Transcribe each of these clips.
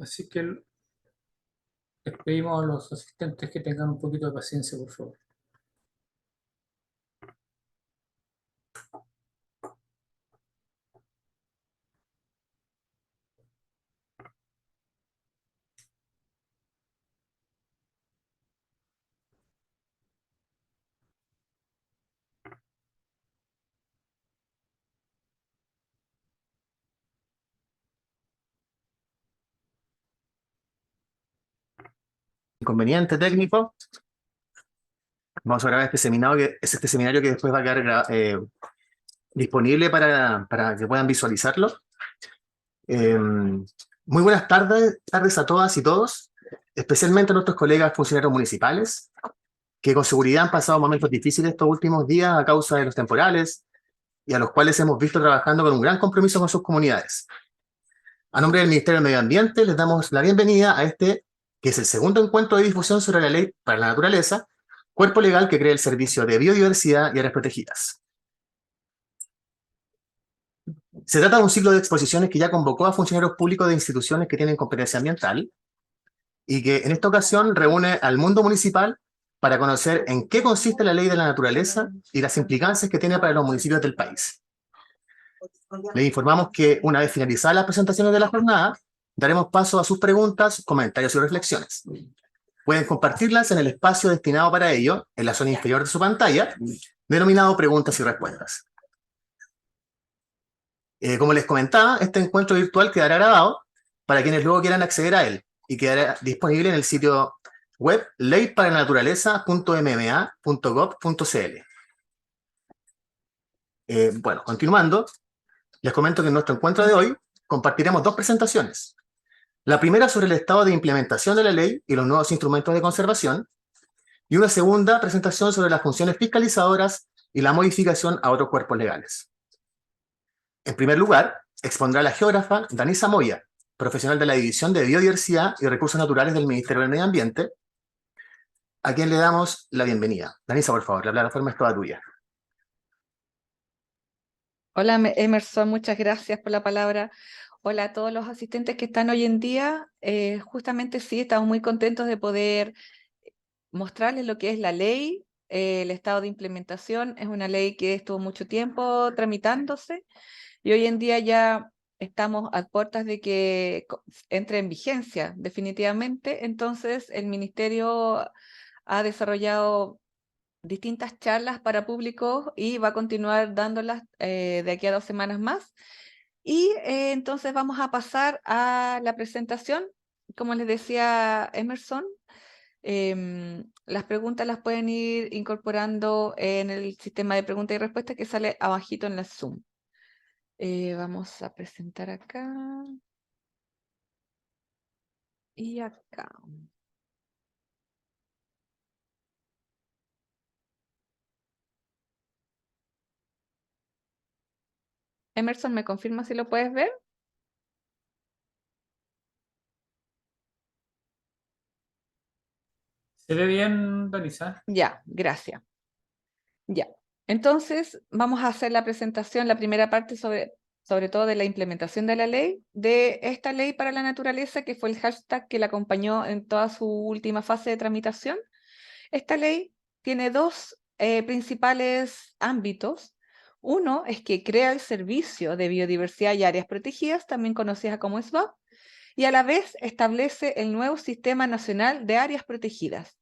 Así que les pedimos a los asistentes que tengan un poquito de paciencia, por favor. Inconveniente técnico. Vamos a grabar este seminario que después va a quedar disponible para que puedan visualizarlo. Muy buenas tardes a todas y todos, especialmente a nuestros colegas funcionarios municipales, que con seguridad han pasado momentos difíciles estos últimos días a causa de los temporales y a los cuales hemos visto trabajando con un gran compromiso con sus comunidades. A nombre del Ministerio del Medio Ambiente, les damos la bienvenida a este, que es el segundo encuentro de difusión sobre la Ley para la Naturaleza, cuerpo legal que crea el Servicio de Biodiversidad y Áreas Protegidas. Se trata de un ciclo de exposiciones que ya convocó a funcionarios públicos de instituciones que tienen competencia ambiental y que en esta ocasión reúne al mundo municipal para conocer en qué consiste la Ley de la Naturaleza y las implicancias que tiene para los municipios del país. Les informamos que una vez finalizadas las presentaciones de la jornada, daremos paso a sus preguntas, comentarios y reflexiones. Pueden compartirlas en el espacio destinado para ello, en la zona inferior de su pantalla, denominado preguntas y respuestas. Como les comentaba, este encuentro virtual quedará grabado para quienes luego quieran acceder a él y quedará disponible en el sitio web leyparanaturaleza.mma.gov.cl. Bueno, continuando, les comento que en nuestro encuentro de hoy compartiremos dos presentaciones. La primera sobre el estado de implementación de la ley y los nuevos instrumentos de conservación, y una segunda presentación sobre las funciones fiscalizadoras y la modificación a otros cuerpos legales. En primer lugar, expondrá la geógrafa Danisa Moya, profesional de la División de Biodiversidad y Recursos Naturales del Ministerio del Medio Ambiente, a quien le damos la bienvenida. Danisa, por favor, la plataforma es toda tuya. Hola Emerson, muchas gracias por la palabra. Hola a todos los asistentes que están hoy en día. Justamente sí, estamos muy contentos de poder mostrarles lo que es la ley, el estado de implementación. Es una ley que estuvo mucho tiempo tramitándose y hoy en día ya estamos a puertas de que entre en vigencia definitivamente. Entonces el Ministerio ha desarrollado distintas charlas para público y va a continuar dándolas de aquí a 2 semanas más. Y entonces vamos a pasar a la presentación. Como les decía Emerson, las preguntas las pueden ir incorporando en el sistema de preguntas y respuestas que sale abajito en la Zoom. Vamos a presentar acá y acá. Emerson, ¿me confirma si lo puedes ver? ¿Se ve bien, Danisa? Ya, gracias. Ya, entonces vamos a hacer la presentación, la primera parte sobre todo de la implementación de la ley, de esta ley para la naturaleza, que fue el hashtag que la acompañó en toda su última fase de tramitación. Esta ley tiene dos principales ámbitos. Uno es que crea el Servicio de Biodiversidad y Áreas Protegidas, también conocida como SBAP, y a la vez establece el nuevo Sistema Nacional de Áreas Protegidas.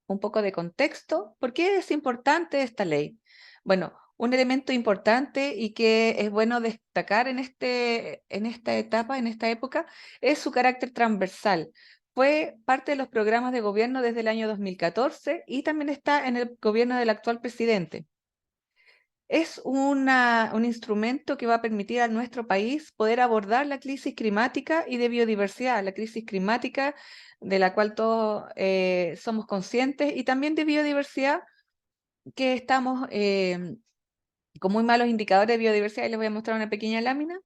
Un poco de contexto. ¿Por qué es importante esta ley? Bueno, un elemento importante y que es bueno destacar en esta etapa, en esta época, es su carácter transversal. Fue parte de los programas de gobierno desde el año 2014 y también está en el gobierno del actual presidente. Es un instrumento que va a permitir a nuestro país poder abordar la crisis climática y de biodiversidad, la crisis climática de la cual todos somos conscientes, y también de biodiversidad, que estamos con muy malos indicadores de biodiversidad, y les voy a mostrar una pequeña lámina.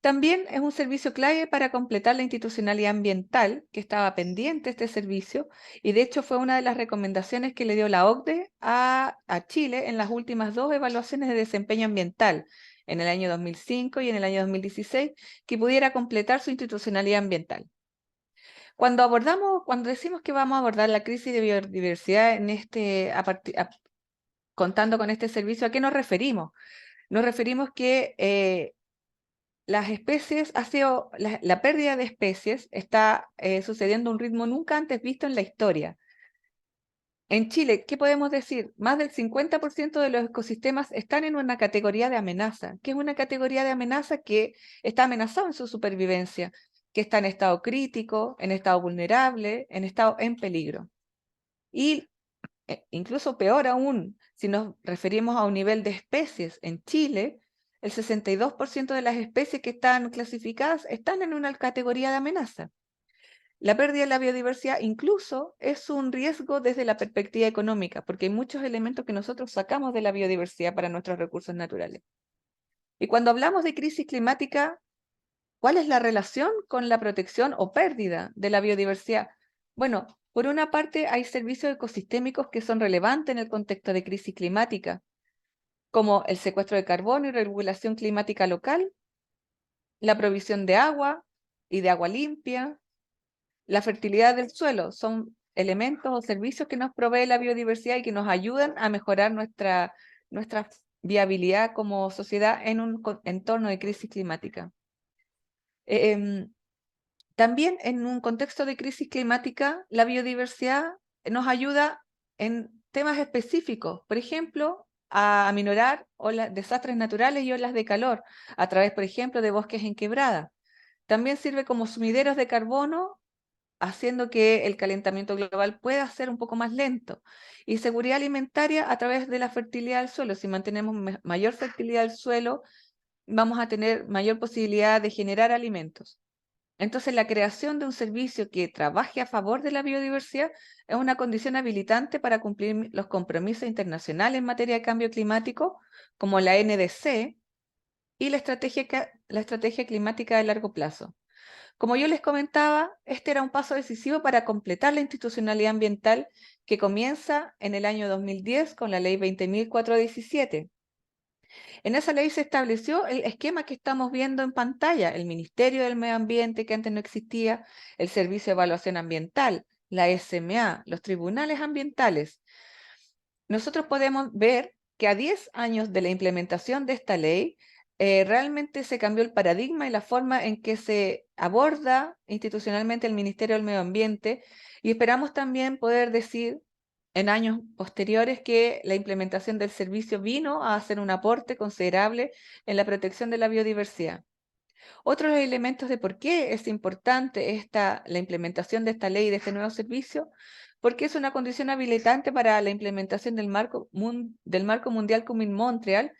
También es un servicio clave para completar la institucionalidad ambiental, que estaba pendiente este servicio, y de hecho fue una de las recomendaciones que le dio la OCDE a Chile en las últimas 2 evaluaciones de desempeño ambiental, en el año 2005 y en el año 2016, que pudiera completar su institucionalidad ambiental. Cuando decimos que vamos a abordar la crisis de biodiversidad contando con este servicio, ¿a qué nos referimos? Nos referimos que las especies, la pérdida de especies está sucediendo a un ritmo nunca antes visto en la historia. En Chile, ¿qué podemos decir? Más del 50% de los ecosistemas están en una categoría de amenaza. ¿Qué es una categoría de amenaza? Que está amenazado en su supervivencia, que está en estado crítico, en estado vulnerable, en estado en peligro. Y incluso peor aún, si nos referimos a un nivel de especies en Chile, el 62% de las especies que están clasificadas están en una categoría de amenaza. La pérdida de la biodiversidad incluso es un riesgo desde la perspectiva económica, porque hay muchos elementos que nosotros sacamos de la biodiversidad para nuestros recursos naturales. Y cuando hablamos de crisis climática, ¿cuál es la relación con la protección o pérdida de la biodiversidad? Bueno, por una parte hay servicios ecosistémicos que son relevantes en el contexto de crisis climática, como el secuestro de carbono y regulación climática local, la provisión de agua y de agua limpia, la fertilidad del suelo. Son elementos o servicios que nos provee la biodiversidad y que nos ayudan a mejorar nuestra viabilidad como sociedad en un entorno de crisis climática. También en un contexto de crisis climática, la biodiversidad nos ayuda en temas específicos, por ejemplo, a aminorar desastres naturales y olas de calor a través, por ejemplo, de bosques en quebrada. También sirve como sumideros de carbono, haciendo que el calentamiento global pueda ser un poco más lento. Y seguridad alimentaria a través de la fertilidad del suelo. Si mantenemos mayor fertilidad del suelo, vamos a tener mayor posibilidad de generar alimentos. Entonces, la creación de un servicio que trabaje a favor de la biodiversidad es una condición habilitante para cumplir los compromisos internacionales en materia de cambio climático, como la NDC y la estrategia climática de largo plazo. Como yo les comentaba, este era un paso decisivo para completar la institucionalidad ambiental que comienza en el año 2010 con la Ley 20.417. En esa ley se estableció el esquema que estamos viendo en pantalla, el Ministerio del Medio Ambiente, que antes no existía, el Servicio de Evaluación Ambiental, la SMA, los tribunales ambientales. Nosotros podemos ver que a 10 años de la implementación de esta ley, realmente se cambió el paradigma y la forma en que se aborda institucionalmente el Ministerio del Medio Ambiente, y esperamos también poder decir en años posteriores que la implementación del servicio vino a hacer un aporte considerable en la protección de la biodiversidad. Otros elementos de por qué es importante la implementación de esta ley y de este nuevo servicio, porque es una condición habilitante para la implementación del marco mundial Kunming-Montreal,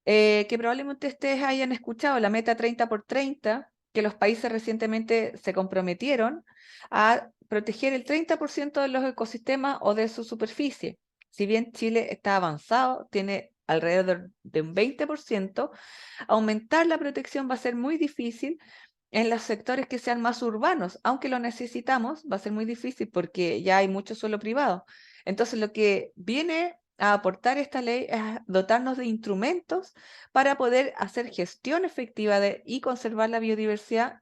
que probablemente ustedes hayan escuchado, la meta 30x30, que los países recientemente se comprometieron a proteger el 30% de los ecosistemas o de su superficie. Si bien Chile está avanzado, tiene alrededor de un 20%, aumentar la protección va a ser muy difícil en los sectores que sean más urbanos, aunque lo necesitamos, va a ser muy difícil porque ya hay mucho suelo privado. Entonces, lo que viene a aportar esta ley es dotarnos de instrumentos para poder hacer gestión efectiva y conservar la biodiversidad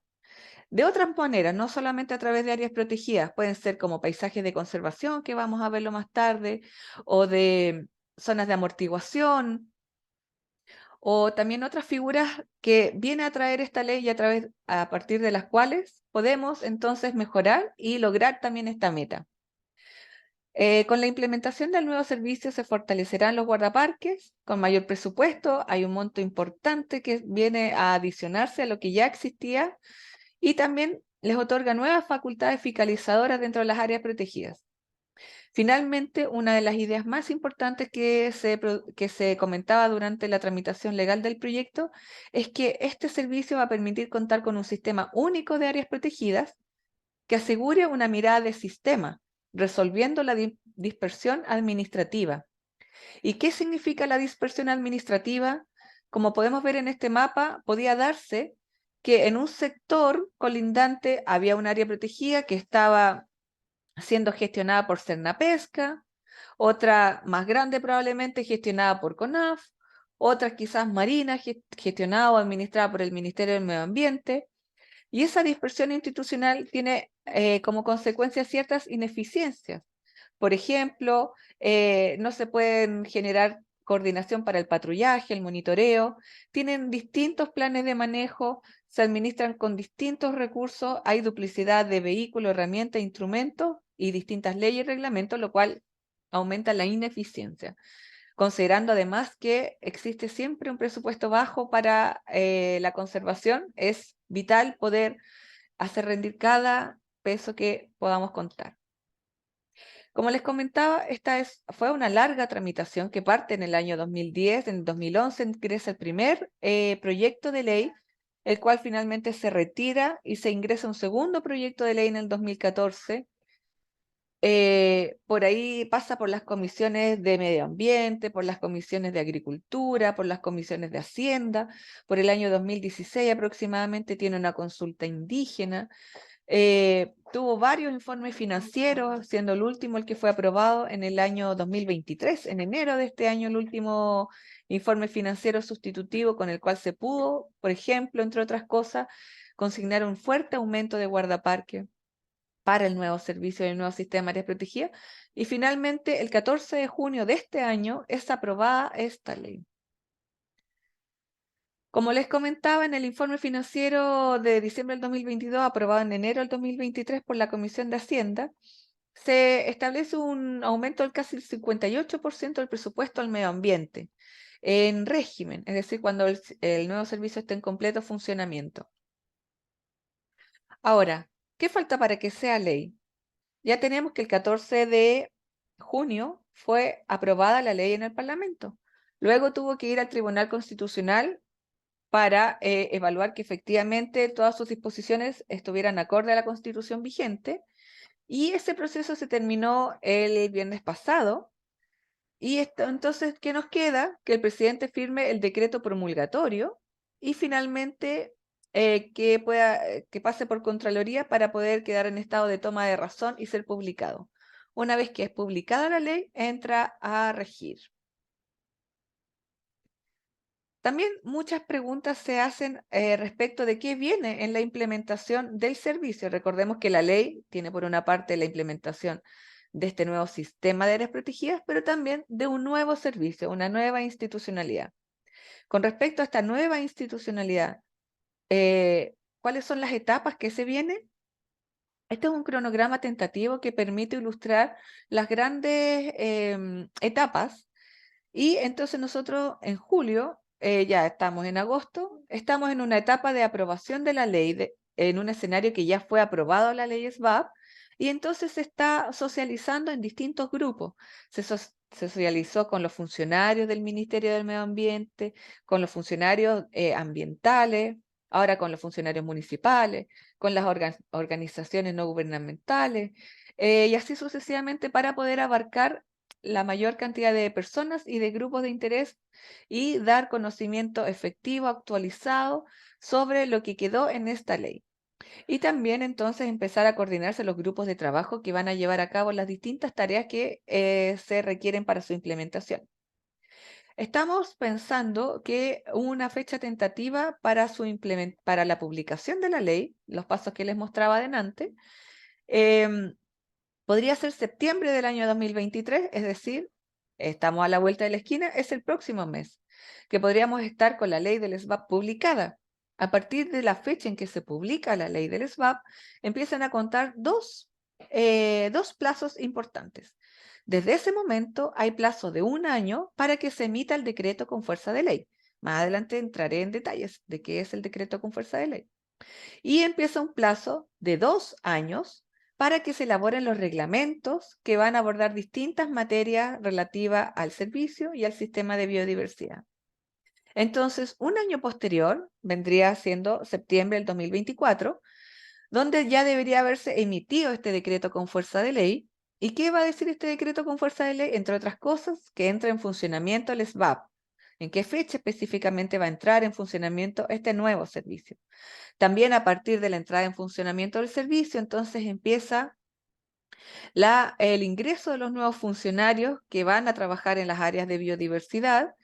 de otras maneras, no solamente a través de áreas protegidas, pueden ser como paisajes de conservación, que vamos a verlo más tarde, o de zonas de amortiguación, o también otras figuras que viene a traer esta ley y a partir de las cuales podemos entonces mejorar y lograr también esta meta. Con la implementación del nuevo servicio se fortalecerán los guardaparques con mayor presupuesto. Hay un monto importante que viene a adicionarse a lo que ya existía y también les otorga nuevas facultades fiscalizadoras dentro de las áreas protegidas. Finalmente, una de las ideas más importantes que se comentaba durante la tramitación legal del proyecto es que este servicio va a permitir contar con un sistema único de áreas protegidas que asegure una mirada de sistema, resolviendo la dispersión administrativa. ¿Y qué significa la dispersión administrativa? Como podemos ver en este mapa, podía darse que en un sector colindante había un área protegida que estaba siendo gestionada por Cernapesca, otra más grande probablemente gestionada por CONAF, otra quizás marina gestionada o administrada por el Ministerio del Medio Ambiente. Y esa dispersión institucional tiene como consecuencia ciertas ineficiencias. Por ejemplo, no se pueden generar coordinación para el patrullaje, el monitoreo, tienen distintos planes de manejo, se administran con distintos recursos, hay duplicidad de vehículos, herramientas, instrumentos y distintas leyes y reglamentos, lo cual aumenta la ineficiencia, considerando además que existe siempre un presupuesto bajo para la conservación. Es vital poder hacer rendir cada peso que podamos contar. Como les comentaba, fue una larga tramitación que parte en el año 2010, en el 2011 ingresa el primer proyecto de ley, el cual finalmente se retira y se ingresa un segundo proyecto de ley en el 2014. Por ahí pasa por las comisiones de medio ambiente, por las comisiones de agricultura, por las comisiones de hacienda. Por el año 2016 aproximadamente tiene una consulta indígena. Tuvo varios informes financieros, siendo el último el que fue aprobado en el año 2023, en enero de este año, el último informe financiero sustitutivo con el cual se pudo, por ejemplo, entre otras cosas, consignar un fuerte aumento de guardaparque para el nuevo servicio y el nuevo sistema de áreas protegidas. Y finalmente, el 14 de junio de este año es aprobada esta ley. Como les comentaba, en el informe financiero de diciembre del 2022, aprobado en enero del 2023 por la Comisión de Hacienda, se establece un aumento del casi el 58% del presupuesto al medio ambiente en régimen, es decir, cuando el nuevo servicio esté en completo funcionamiento. Ahora, ¿qué falta para que sea ley? Ya tenemos que el 14 de junio fue aprobada la ley en el Parlamento. Luego tuvo que ir al Tribunal Constitucional para evaluar que efectivamente todas sus disposiciones estuvieran acorde a la Constitución vigente. Y ese proceso se terminó el viernes pasado. Y entonces, ¿qué nos queda? Que el presidente firme el decreto promulgatorio y finalmente que pase por Contraloría para poder quedar en estado de toma de razón y ser publicado. Una vez que es publicada la ley, entra a regir. También muchas preguntas se hacen respecto de qué viene en la implementación del servicio. Recordemos que la ley tiene por una parte la implementación de este nuevo sistema de áreas protegidas, pero también de un nuevo servicio, una nueva institucionalidad. Con respecto a esta nueva institucionalidad, ¿cuáles son las etapas que se vienen? Este es un cronograma tentativo que permite ilustrar las grandes etapas. Y entonces nosotros en julio, ya estamos en agosto, estamos en una etapa de aprobación de la ley, en un escenario que ya fue aprobado la ley SBAP, y entonces se está socializando en distintos grupos. Se socializó con los funcionarios del Ministerio del Medio Ambiente, con los funcionarios ambientales, ahora con los funcionarios municipales, con las organizaciones no gubernamentales, y así sucesivamente para poder abarcar la mayor cantidad de personas y de grupos de interés y dar conocimiento efectivo, actualizado sobre lo que quedó en esta ley. Y también entonces empezar a coordinarse los grupos de trabajo que van a llevar a cabo las distintas tareas que se requieren para su implementación. Estamos pensando que una fecha tentativa para, para la publicación de la ley, los pasos que les mostraba adelante, podría ser septiembre del año 2023, es decir, estamos a la vuelta de la esquina, es el próximo mes, que podríamos estar con la ley del SBAP publicada. A partir de la fecha en que se publica la ley del SBAP, empiezan a contar dos plazos importantes. Desde ese momento hay plazo de 1 año para que se emita el decreto con fuerza de ley. Más adelante entraré en detalles de qué es el decreto con fuerza de ley. Y empieza un plazo de 2 años para que se elaboren los reglamentos que van a abordar distintas materias relativas al servicio y al sistema de biodiversidad. Entonces, 1 año posterior vendría siendo septiembre del 2024, donde ya debería haberse emitido este decreto con fuerza de ley. ¿Y qué va a decir este decreto con fuerza de ley? Entre otras cosas, que entra en funcionamiento el SBAP. en qué fecha específicamente va a entrar en funcionamiento este nuevo servicio. También a partir de la entrada en funcionamiento del servicio, entonces empieza el ingreso de los nuevos funcionarios que van a trabajar en las áreas de biodiversidad.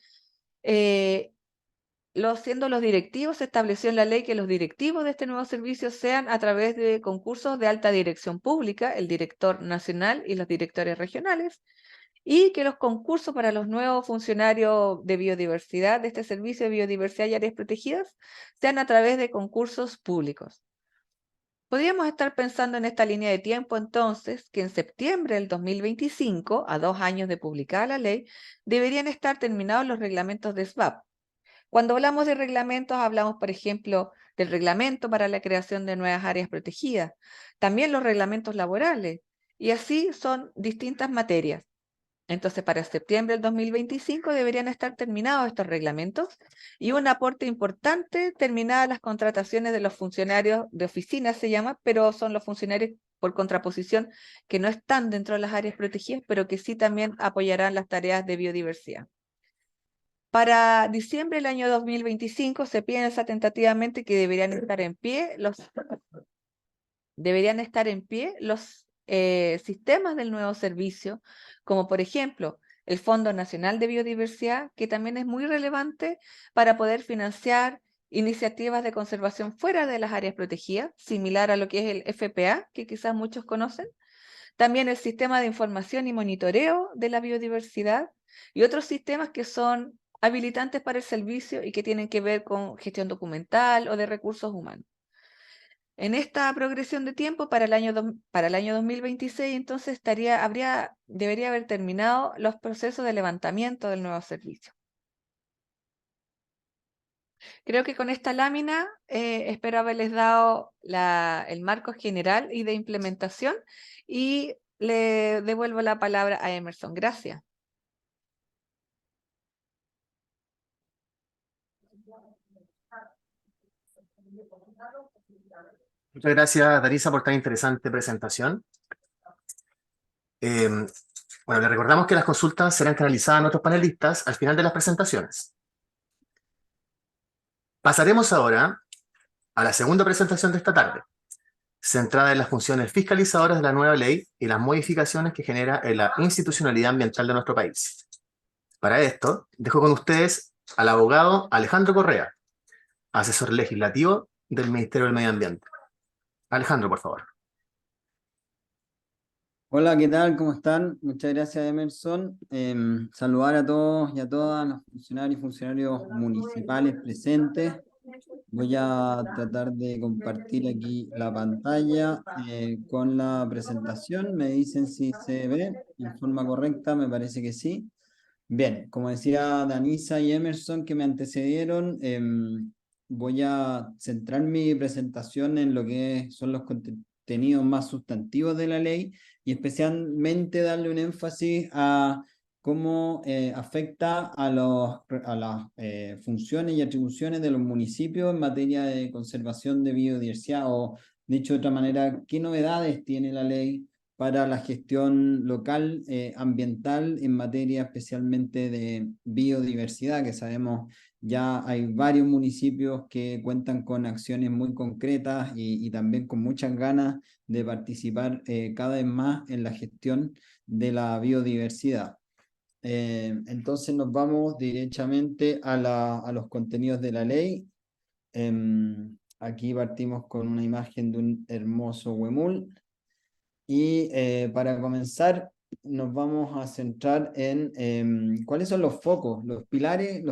Siendo los directivos, se estableció en la ley que los directivos de este nuevo servicio sean a través de concursos de alta dirección pública, el director nacional y los directores regionales, y que los concursos para los nuevos funcionarios de biodiversidad de este servicio de biodiversidad y áreas protegidas sean a través de concursos públicos. Podríamos estar pensando en esta línea de tiempo entonces que en septiembre del 2025, a 2 años de publicada la ley, deberían estar terminados los reglamentos de SBAP. Cuando hablamos de reglamentos, hablamos, por ejemplo, del reglamento para la creación de nuevas áreas protegidas, también los reglamentos laborales, y así son distintas materias. Entonces, para septiembre del 2025 deberían estar terminados estos reglamentos y un aporte importante, terminadas las contrataciones de los funcionarios de oficina, se llama, pero son los funcionarios por contraposición que no están dentro de las áreas protegidas, pero que sí también apoyarán las tareas de biodiversidad. Para diciembre del año 2025 se piensa tentativamente que deberían estar en pie los sistemas del nuevo servicio, como por ejemplo el Fondo Nacional de Biodiversidad, que también es muy relevante para poder financiar iniciativas de conservación fuera de las áreas protegidas, similar a lo que es el FPA, que quizás muchos conocen. También el sistema de información y monitoreo de la biodiversidad y otros sistemas que son habilitantes para el servicio y que tienen que ver con gestión documental o de recursos humanos. En esta progresión de tiempo, para el año 2026, entonces debería haber terminado los procesos de levantamiento del nuevo servicio. Creo que con esta lámina espero haberles dado el marco general y de implementación y le devuelvo la palabra a Emerson. Gracias. Muchas gracias, Darisa, por tan interesante presentación. Bueno, le recordamos que las consultas serán canalizadas a nuestros panelistas al final de las presentaciones. Pasaremos ahora a la segunda presentación de esta tarde, centrada en las funciones fiscalizadoras de la nueva ley y las modificaciones que genera en la institucionalidad ambiental de nuestro país. Para esto, dejo con ustedes al abogado Alejandro Correa, asesor legislativo del Ministerio del Medio Ambiente. Alejandro, por favor. Hola, ¿qué tal? ¿Cómo están? Muchas gracias, Emerson. Saludar a todos y a todas los funcionarios y funcionarios municipales presentes. Voy a tratar de compartir aquí la pantalla con la presentación. Me dicen si se ve en forma correcta, me parece que sí. Bien, como decía Danisa y Emerson que me antecedieron, voy a centrar mi presentación en lo que son los contenidos más sustantivos de la ley y especialmente darle un énfasis a cómo afecta a las funciones y atribuciones de los municipios en materia de conservación de biodiversidad, o dicho de otra manera, qué novedades tiene la ley para la gestión local ambiental en materia especialmente de biodiversidad, que sabemos ya hay varios municipios que cuentan con acciones muy concretas y también con muchas ganas de participar cada vez más en la gestión de la biodiversidad. Entonces nos vamos directamente a los contenidos de la ley. Aquí partimos con una imagen de un hermoso huemul. Y para comenzar, nos vamos a centrar en cuáles son los focos, los pilares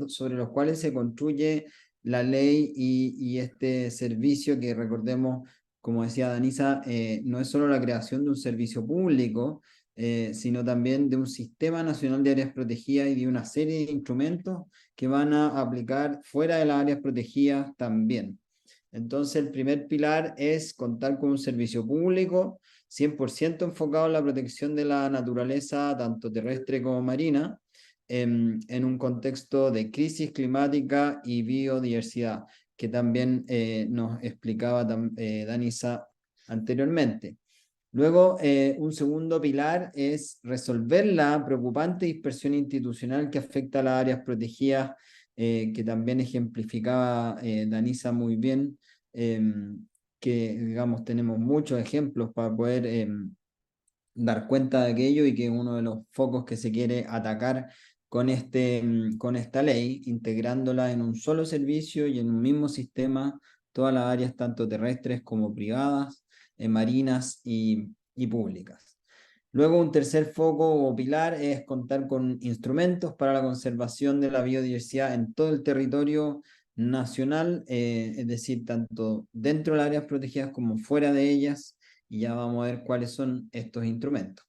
sobre los cuales se construye la ley y este servicio que, recordemos, como decía Danisa, no es solo la creación de un servicio público, sino también de un sistema nacional de áreas protegidas y de una serie de instrumentos que van a aplicar fuera de las áreas protegidas también. Entonces, el primer pilar es contar con un servicio público 100% enfocado en la protección de la naturaleza, tanto terrestre como marina, en un contexto de crisis climática y biodiversidad, que también nos explicaba Danisa anteriormente. Luego, un segundo pilar es resolver la preocupante dispersión institucional que afecta a las áreas protegidas, que también ejemplificaba Danisa muy bien, que digamos tenemos muchos ejemplos para poder dar cuenta de aquello y que es uno de los focos que se quiere atacar con esta ley, integrándola en un solo servicio y en un mismo sistema, todas las áreas, tanto terrestres como privadas, marinas y públicas. Luego, un tercer foco o pilar es contar con instrumentos para la conservación de la biodiversidad en todo el territorio nacional, es decir, tanto dentro de las áreas protegidas como fuera de ellas, y ya vamos a ver cuáles son estos instrumentos.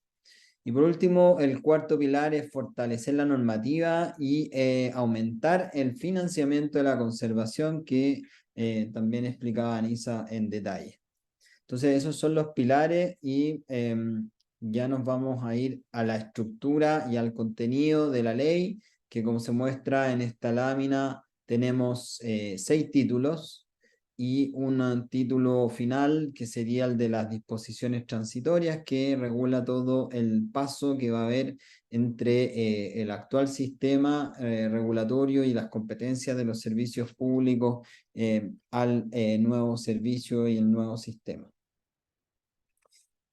Y por último, el cuarto pilar es fortalecer la normativa y aumentar el financiamiento de la conservación que también explicaba Anisa en detalle. Entonces, esos son los pilares y ya nos vamos a ir a la estructura y al contenido de la ley, que como se muestra en esta lámina, tenemos 6 títulos y un título final que sería el de las disposiciones transitorias, que regula todo el paso que va a haber entre el actual sistema regulatorio y las competencias de los servicios públicos al nuevo servicio y el nuevo sistema.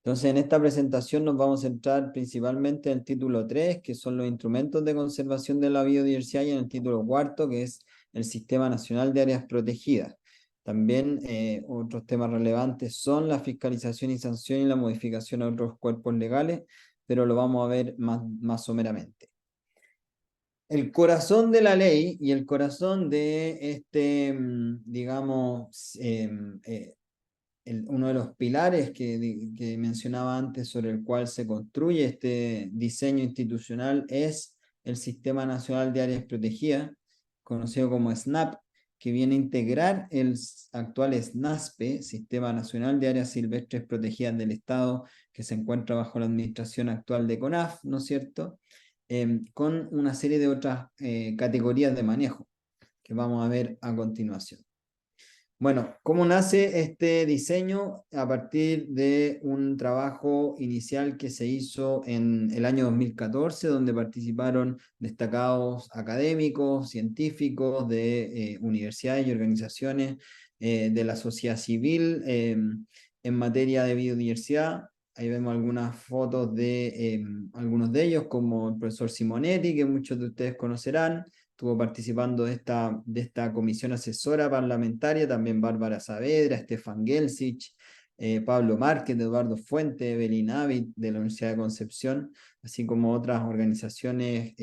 Entonces, en esta presentación nos vamos a centrar principalmente en el título 3, que son los instrumentos de conservación de la biodiversidad, y en el título 4, que es el Sistema Nacional de Áreas Protegidas. También otros temas relevantes son la fiscalización y sanción y la modificación a otros cuerpos legales, pero lo vamos a ver más someramente. El corazón de la ley y el corazón de este, digamos, uno de los pilares que mencionaba antes, sobre el cual se construye este diseño institucional, es el Sistema Nacional de Áreas Protegidas, conocido como SNAP, que viene a integrar el actual SNASPE, Sistema Nacional de Áreas Silvestres Protegidas del Estado, que se encuentra bajo la administración actual de CONAF, ¿no es cierto?, con una serie de otras categorías de manejo que vamos a ver a continuación. Bueno, ¿cómo nace este diseño? A partir de un trabajo inicial que se hizo en el año 2014, donde participaron destacados académicos, científicos de universidades y organizaciones de la sociedad civil en materia de biodiversidad. Ahí vemos algunas fotos de algunos de ellos, como el profesor Simonetti, que muchos de ustedes conocerán. Estuvo participando de esta comisión asesora parlamentaria, también Bárbara Saavedra, Estefan Gelsich, Pablo Márquez, Eduardo Fuente, Evelyn Avid de la Universidad de Concepción, así como otras organizaciones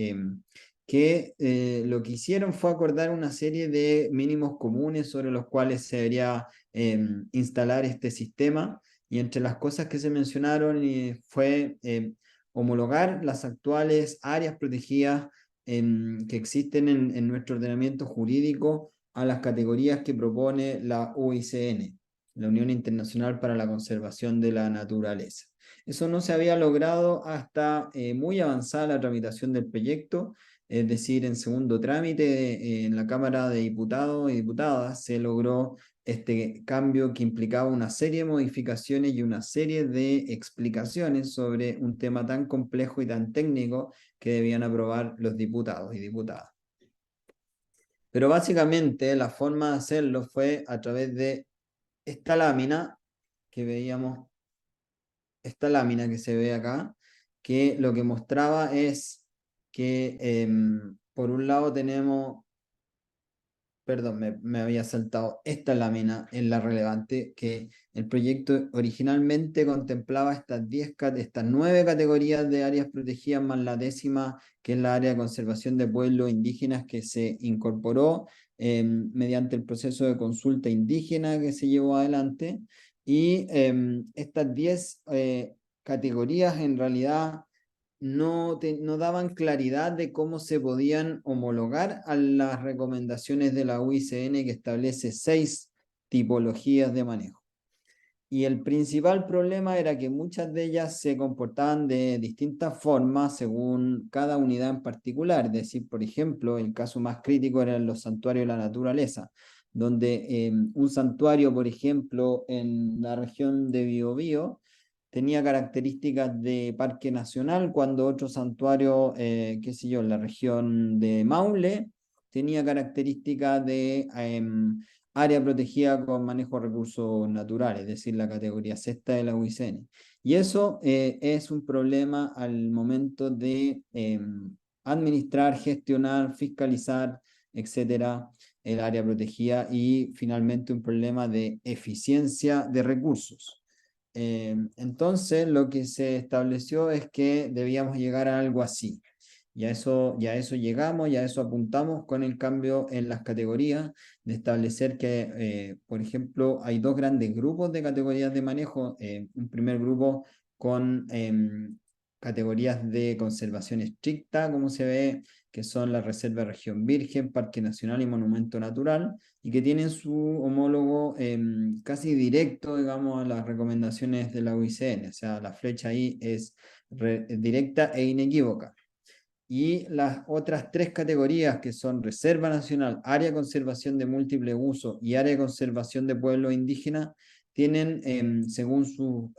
que lo que hicieron fue acordar una serie de mínimos comunes sobre los cuales se debería instalar este sistema, y entre las cosas que se mencionaron fue homologar las actuales áreas protegidas que existen en nuestro ordenamiento jurídico a las categorías que propone la UICN, la Unión Internacional para la Conservación de la Naturaleza. Eso no se había logrado hasta muy avanzada la tramitación del proyecto, es decir, en segundo trámite en la Cámara de Diputados y Diputadas se logró este cambio que implicaba una serie de modificaciones y una serie de explicaciones sobre un tema tan complejo y tan técnico que debían aprobar los diputados y diputadas. Pero básicamente la forma de hacerlo fue a través de esta lámina que veíamos, esta lámina que se ve acá, que lo que mostraba es que por un lado tenemos, perdón, me había saltado esta lámina en la relevante, que el proyecto originalmente contemplaba estas 9 categorías de áreas protegidas más la 10ª, que es la área de conservación de pueblos indígenas, que se incorporó mediante el proceso de consulta indígena que se llevó adelante, y estas 10 categorías en realidad no daban claridad de cómo se podían homologar a las recomendaciones de la UICN, que establece 6 tipologías de manejo. Y el principal problema era que muchas de ellas se comportaban de distintas formas según cada unidad en particular. Es decir, por ejemplo, el caso más crítico eran los santuarios de la naturaleza, donde un santuario, por ejemplo, en la región de Biobío, tenía características de parque nacional, cuando otro santuario, qué sé yo, en la región de Maule, tenía características de área protegida con manejo de recursos naturales, es decir, la categoría sexta de la UICN. Y eso es un problema al momento de administrar, gestionar, fiscalizar, etcétera, el área protegida, y finalmente un problema de eficiencia de recursos. Entonces, lo que se estableció es que debíamos llegar a algo así. Y a eso llegamos, y a eso apuntamos con el cambio en las categorías, de establecer que, por ejemplo, hay dos grandes grupos de categorías de manejo. Un primer grupo con categorías de conservación estricta, como se ve, que son la Reserva de Región Virgen, Parque Nacional y Monumento Natural, y que tienen su homólogo casi directo, digamos, a las recomendaciones de la UICN. O sea, la flecha ahí es directa e inequívoca. Y las otras tres categorías, que son Reserva Nacional, Área de Conservación de Múltiple Uso y Área de Conservación de Pueblos Indígenas, tienen, según sus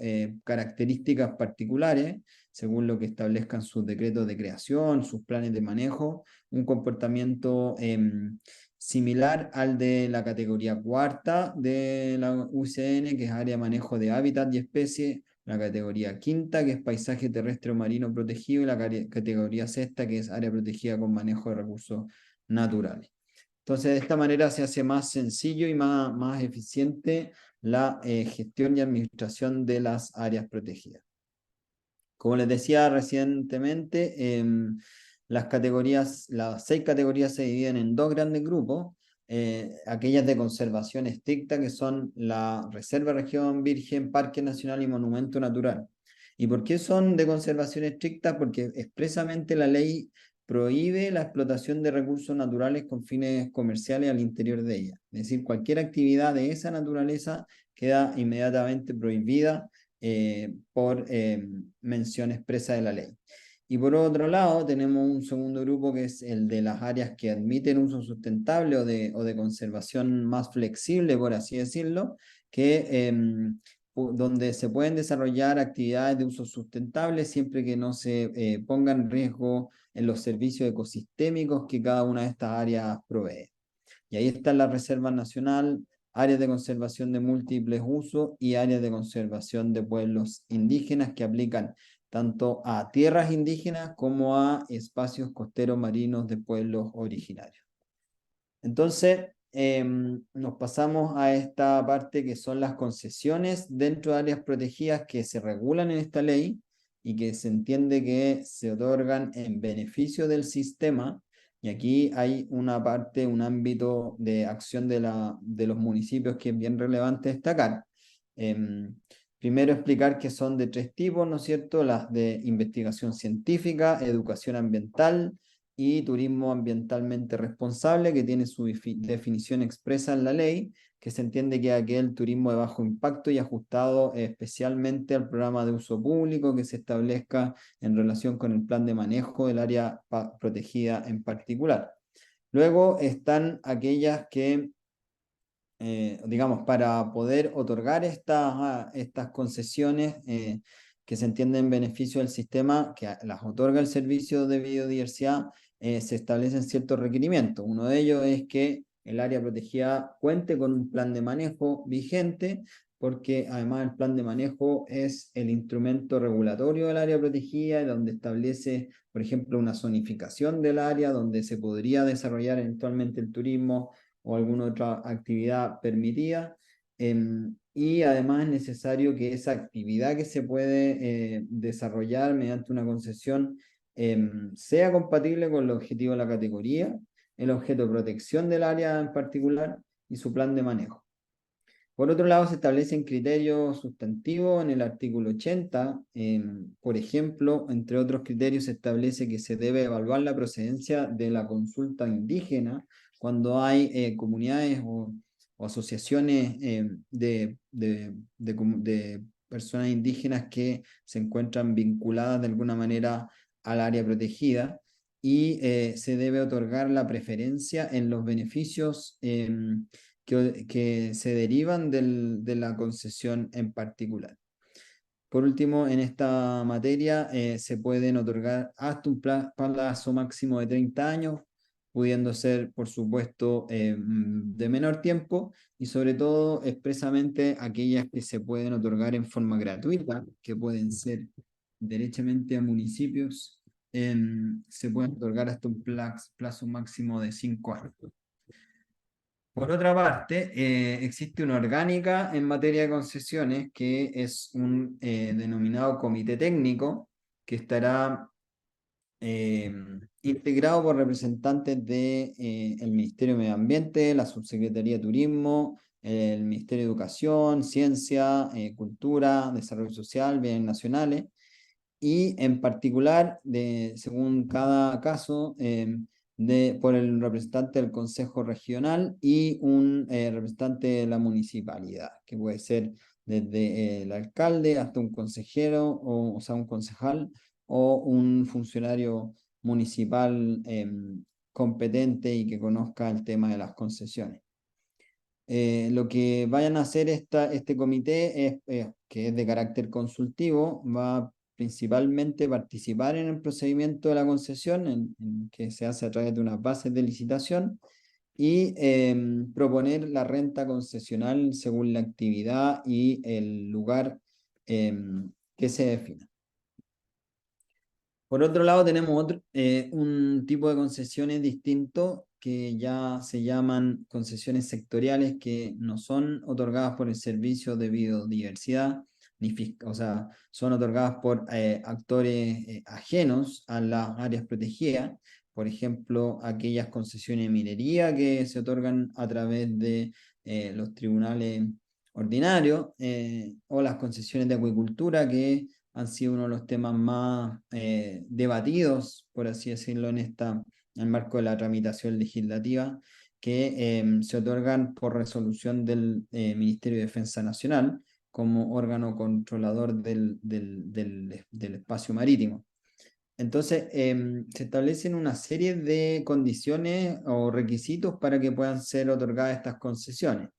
características particulares, según lo que establezcan sus decretos de creación, sus planes de manejo, un comportamiento similar al de la categoría cuarta de la UCN, que es Área de Manejo de Hábitat y Especies, la categoría quinta, que es Paisaje Terrestre o Marino Protegido, y la categoría sexta, que es Área Protegida con Manejo de Recursos Naturales. Entonces, de esta manera se hace más sencillo y más eficiente la gestión y administración de las áreas protegidas. Como les decía recientemente, las 6 categorías se dividen en dos grandes grupos. Aquellas de conservación estricta, que son la Reserva Región Virgen, Parque Nacional y Monumento Natural. ¿Y por qué son de conservación estricta? Porque expresamente la ley prohíbe la explotación de recursos naturales con fines comerciales al interior de ella. Es decir, cualquier actividad de esa naturaleza queda inmediatamente prohibida por mención expresa de la ley. Y por otro lado, tenemos un segundo grupo, que es el de las áreas que admiten uso sustentable o de conservación más flexible, por así decirlo, que donde se pueden desarrollar actividades de uso sustentable siempre que no se ponga en riesgo en los servicios ecosistémicos que cada una de estas áreas provee. Y ahí está la Reserva Nacional, áreas de conservación de múltiples usos y áreas de conservación de pueblos indígenas, que aplican tanto a tierras indígenas como a espacios costeros marinos de pueblos originarios. Entonces, nos pasamos a esta parte, que son las concesiones dentro de áreas protegidas que se regulan en esta ley y que se entiende que se otorgan en beneficio del sistema. Y aquí hay una parte, un ámbito de acción de los municipios que es bien relevante destacar. Primero, explicar que son de 3 tipos, ¿no es cierto? Las de investigación científica, educación ambiental y turismo ambientalmente responsable, que tiene su definición expresa en la ley, que se entiende que es aquel turismo de bajo impacto y ajustado especialmente al programa de uso público que se establezca en relación con el plan de manejo del área protegida en particular. Luego están aquellas que, digamos, para poder otorgar estas concesiones que se entienden en beneficio del sistema, que las otorga el Servicio de Biodiversidad, se establecen ciertos requerimientos. Uno de ellos es que el área protegida cuente con un plan de manejo vigente, porque además el plan de manejo es el instrumento regulatorio del área protegida, donde establece, por ejemplo, una zonificación del área, donde se podría desarrollar eventualmente el turismo o alguna otra actividad permitida. Y además es necesario que esa actividad que se puede desarrollar mediante una concesión sea compatible con el objetivo de la categoría, el objeto de protección del área en particular y su plan de manejo. Por otro lado, se establecen criterios sustantivos en el artículo 80. Por ejemplo, entre otros criterios, se establece que se debe evaluar la procedencia de la consulta indígena cuando hay comunidades o asociaciones de personas indígenas que se encuentran vinculadas de alguna manera al área protegida, y se debe otorgar la preferencia en los beneficios que se derivan de la concesión en particular. Por último, en esta materia se pueden otorgar hasta un plazo máximo de 30 años, pudiendo ser, por supuesto, de menor tiempo, y sobre todo expresamente aquellas que se pueden otorgar en forma gratuita, que pueden ser derechamente a municipios, se pueden otorgar hasta un plazo máximo de 5 años. Por otra parte, existe una orgánica en materia de concesiones que es un denominado comité técnico que estará integrado por representantes del Ministerio de Medio Ambiente, la Subsecretaría de Turismo, el Ministerio de Educación, Ciencia, Cultura, Desarrollo Social, Bienes Nacionales, y en particular, según cada caso, por el representante del Consejo Regional y un representante de la municipalidad, que puede ser desde el alcalde hasta un consejero, o sea, un concejal o un funcionario municipal competente y que conozca el tema de las concesiones. Lo que vayan a hacer este comité que es de carácter consultivo, va principalmente participar en el procedimiento de la concesión, que se hace a través de unas bases de licitación, y proponer la renta concesional según la actividad y el lugar que se defina. Por otro lado, tenemos un tipo de concesiones distinto que ya se llaman concesiones sectoriales, que no son otorgadas por el Servicio de Biodiversidad, o sea, son otorgadas por actores ajenos a las áreas protegidas. Por ejemplo, aquellas concesiones de minería que se otorgan a través de los tribunales ordinarios, o las concesiones de acuicultura, que han sido uno de los temas más debatidos, por así decirlo, en el marco de la tramitación legislativa, que se otorgan por resolución del Ministerio de Defensa Nacional como órgano controlador del espacio marítimo. Entonces, se establecen una serie de condiciones o requisitos para que puedan ser otorgadas estas concesiones.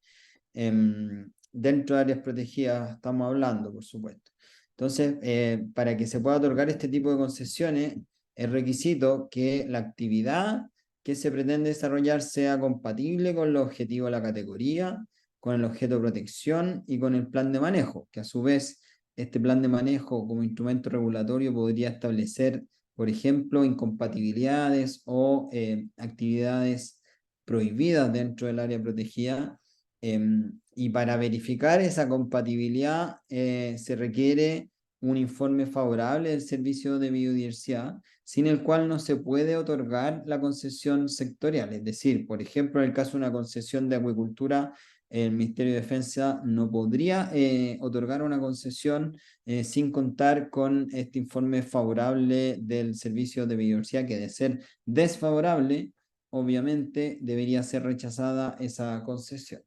Dentro de áreas protegidas estamos hablando, por supuesto. Entonces, para que se pueda otorgar este tipo de concesiones, es requisito que la actividad que se pretende desarrollar sea compatible con los objetivos de la categoría, con el objeto de protección y con el plan de manejo, que a su vez este plan de manejo como instrumento regulatorio podría establecer, por ejemplo, incompatibilidades o actividades prohibidas dentro del área protegida. Y para verificar esa compatibilidad se requiere un informe favorable del Servicio de Biodiversidad, sin el cual no se puede otorgar la concesión sectorial. Es decir, por ejemplo, en el caso de una concesión de acuicultura, el Ministerio de Defensa no podría otorgar una concesión sin contar con este informe favorable del Servicio de Biodiversidad, que de ser desfavorable, obviamente debería ser rechazada esa concesión.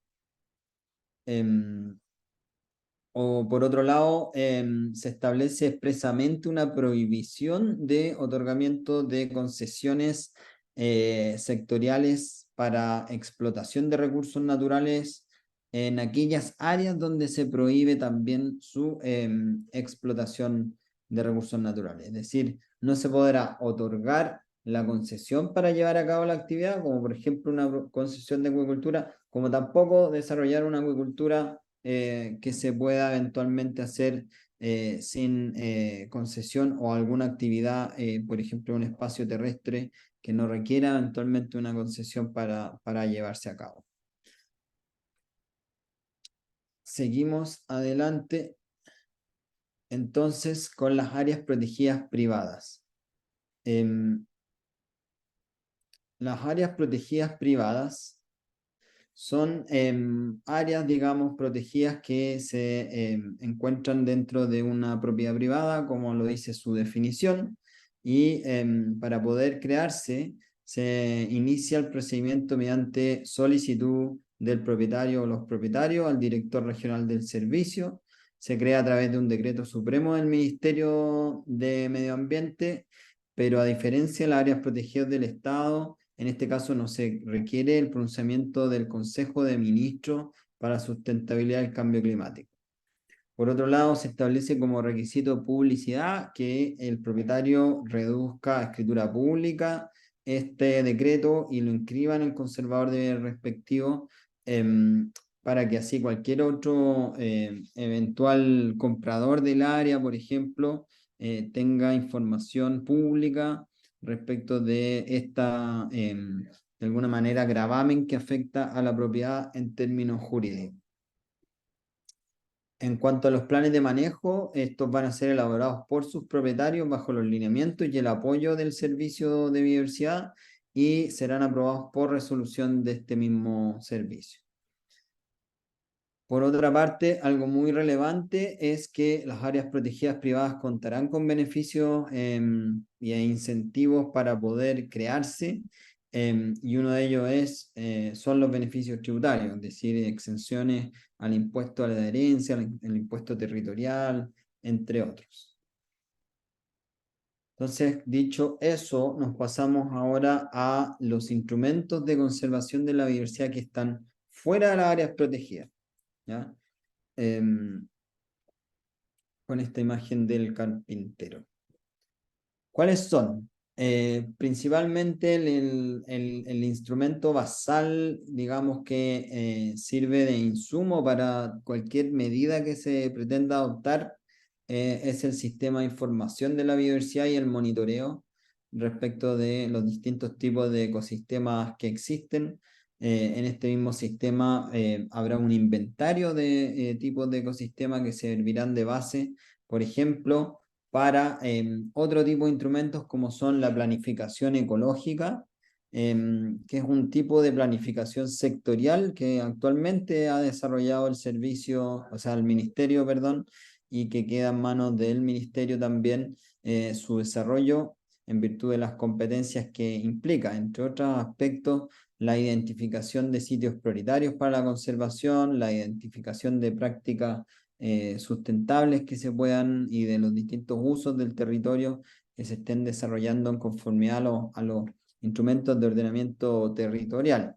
O por otro lado, se establece expresamente una prohibición de otorgamiento de concesiones sectoriales para explotación de recursos naturales en aquellas áreas donde se prohíbe también su explotación de recursos naturales. Es decir, no se podrá otorgar la concesión para llevar a cabo la actividad, como por ejemplo una concesión de acuicultura, como tampoco desarrollar una acuicultura que se pueda eventualmente hacer sin concesión, o alguna actividad, por ejemplo, un espacio terrestre que no requiera eventualmente una concesión para llevarse a cabo. Seguimos adelante entonces con las áreas protegidas privadas. Las áreas protegidas privadas son áreas, digamos, protegidas que se encuentran dentro de una propiedad privada, como lo dice su definición, y para poder crearse se inicia el procedimiento mediante solicitud del propietario o los propietarios al director regional del servicio. Se crea a través de un decreto supremo del Ministerio de Medio Ambiente, pero a diferencia de las áreas protegidas del Estado, en este caso no se requiere el pronunciamiento del Consejo de Ministros para Sustentabilidad del Cambio Climático. Por otro lado, se establece como requisito publicidad que el propietario reduzca a escritura pública este decreto y lo inscriba en el conservador de bienes respectivo, para que así cualquier otro eventual comprador del área, por ejemplo, tenga información pública respecto de esta, de alguna manera, gravamen que afecta a la propiedad en términos jurídicos. En cuanto a los planes de manejo, estos van a ser elaborados por sus propietarios bajo los lineamientos y el apoyo del servicio de biodiversidad y serán aprobados por resolución de este mismo servicio. Por otra parte, algo muy relevante es que las áreas protegidas privadas contarán con beneficios y incentivos para poder crearse, y uno de ellos son los beneficios tributarios, es decir, exenciones al impuesto a la herencia, al impuesto territorial, entre otros. Entonces, dicho eso, nos pasamos ahora a los instrumentos de conservación de la biodiversidad que están fuera de las áreas protegidas, ¿ya? Con esta imagen del carpintero. ¿Cuáles son? Principalmente el instrumento basal, digamos que sirve de insumo para cualquier medida que se pretenda adoptar, es el sistema de información de la biodiversidad y el monitoreo respecto de los distintos tipos de ecosistemas que existen. En este mismo sistema habrá un inventario de tipos de ecosistemas que servirán de base, por ejemplo, para otro tipo de instrumentos como son la planificación ecológica, que es un tipo de planificación sectorial que actualmente ha desarrollado el servicio, o sea, el ministerio, perdón, y que queda en manos del ministerio también su desarrollo en virtud de las competencias que implica, entre otros aspectos, la identificación de sitios prioritarios para la conservación, la identificación de prácticas sustentables que se puedan y de los distintos usos del territorio que se estén desarrollando en conformidad a los instrumentos de ordenamiento territorial.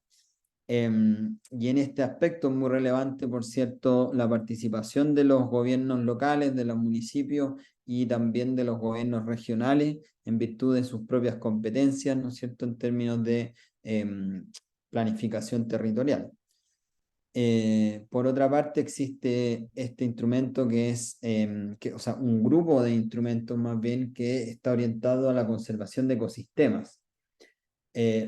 Y en este aspecto es muy relevante, por cierto, la participación de los gobiernos locales, de los municipios y también de los gobiernos regionales en virtud de sus propias competencias, ¿no es cierto?, en términos de planificación territorial. Por otra parte, existe este instrumento que es, o sea, un grupo de instrumentos más bien que está orientado a la conservación de ecosistemas.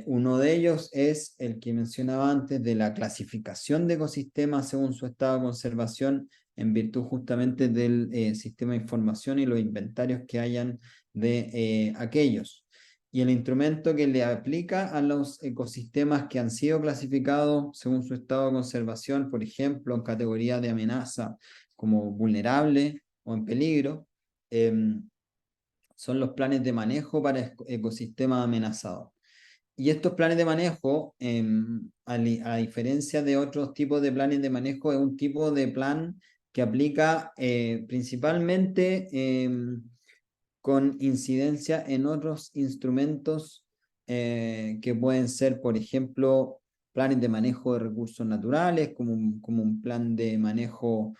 Uno de ellos es el que mencionaba antes de la clasificación de ecosistemas según su estado de conservación en virtud justamente del sistema de información y los inventarios que hayan de aquellos. Y el instrumento que le aplica a los ecosistemas que han sido clasificados según su estado de conservación, por ejemplo, en categoría de amenaza como vulnerable o en peligro, son los planes de manejo para ecosistemas amenazados. Y estos planes de manejo, a diferencia de otros tipos de planes de manejo, es un tipo de plan que aplica principalmente con incidencia en otros instrumentos que pueden ser, por ejemplo, planes de manejo de recursos naturales, como un plan de manejo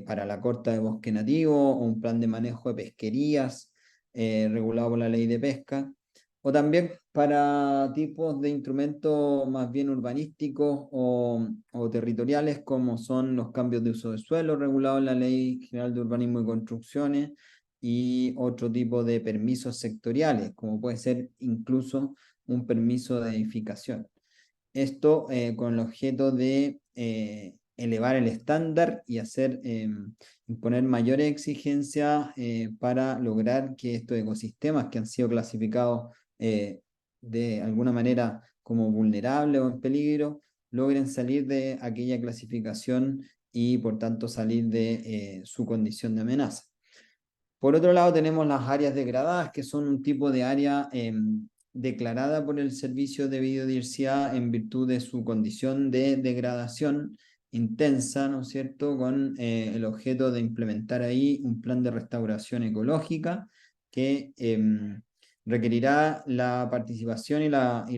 para la corta de bosque nativo, o un plan de manejo de pesquerías regulado por la ley de pesca, o también para tipos de instrumentos más bien urbanísticos o territoriales, como son los cambios de uso de suelo regulados en la Ley General de Urbanismo y Construcciones, y otro tipo de permisos sectoriales, como puede ser incluso un permiso de edificación. Esto con el objeto de elevar el estándar y imponer mayores exigencias para lograr que estos ecosistemas que han sido clasificados de alguna manera como vulnerables o en peligro, logren salir de aquella clasificación y por tanto salir de su condición de amenaza. Por otro lado, tenemos las áreas degradadas, que son un tipo de área declarada por el Servicio de Biodiversidad en virtud de su condición de degradación intensa, ¿no es cierto?, con el objeto de implementar ahí un plan de restauración ecológica que requerirá la participación y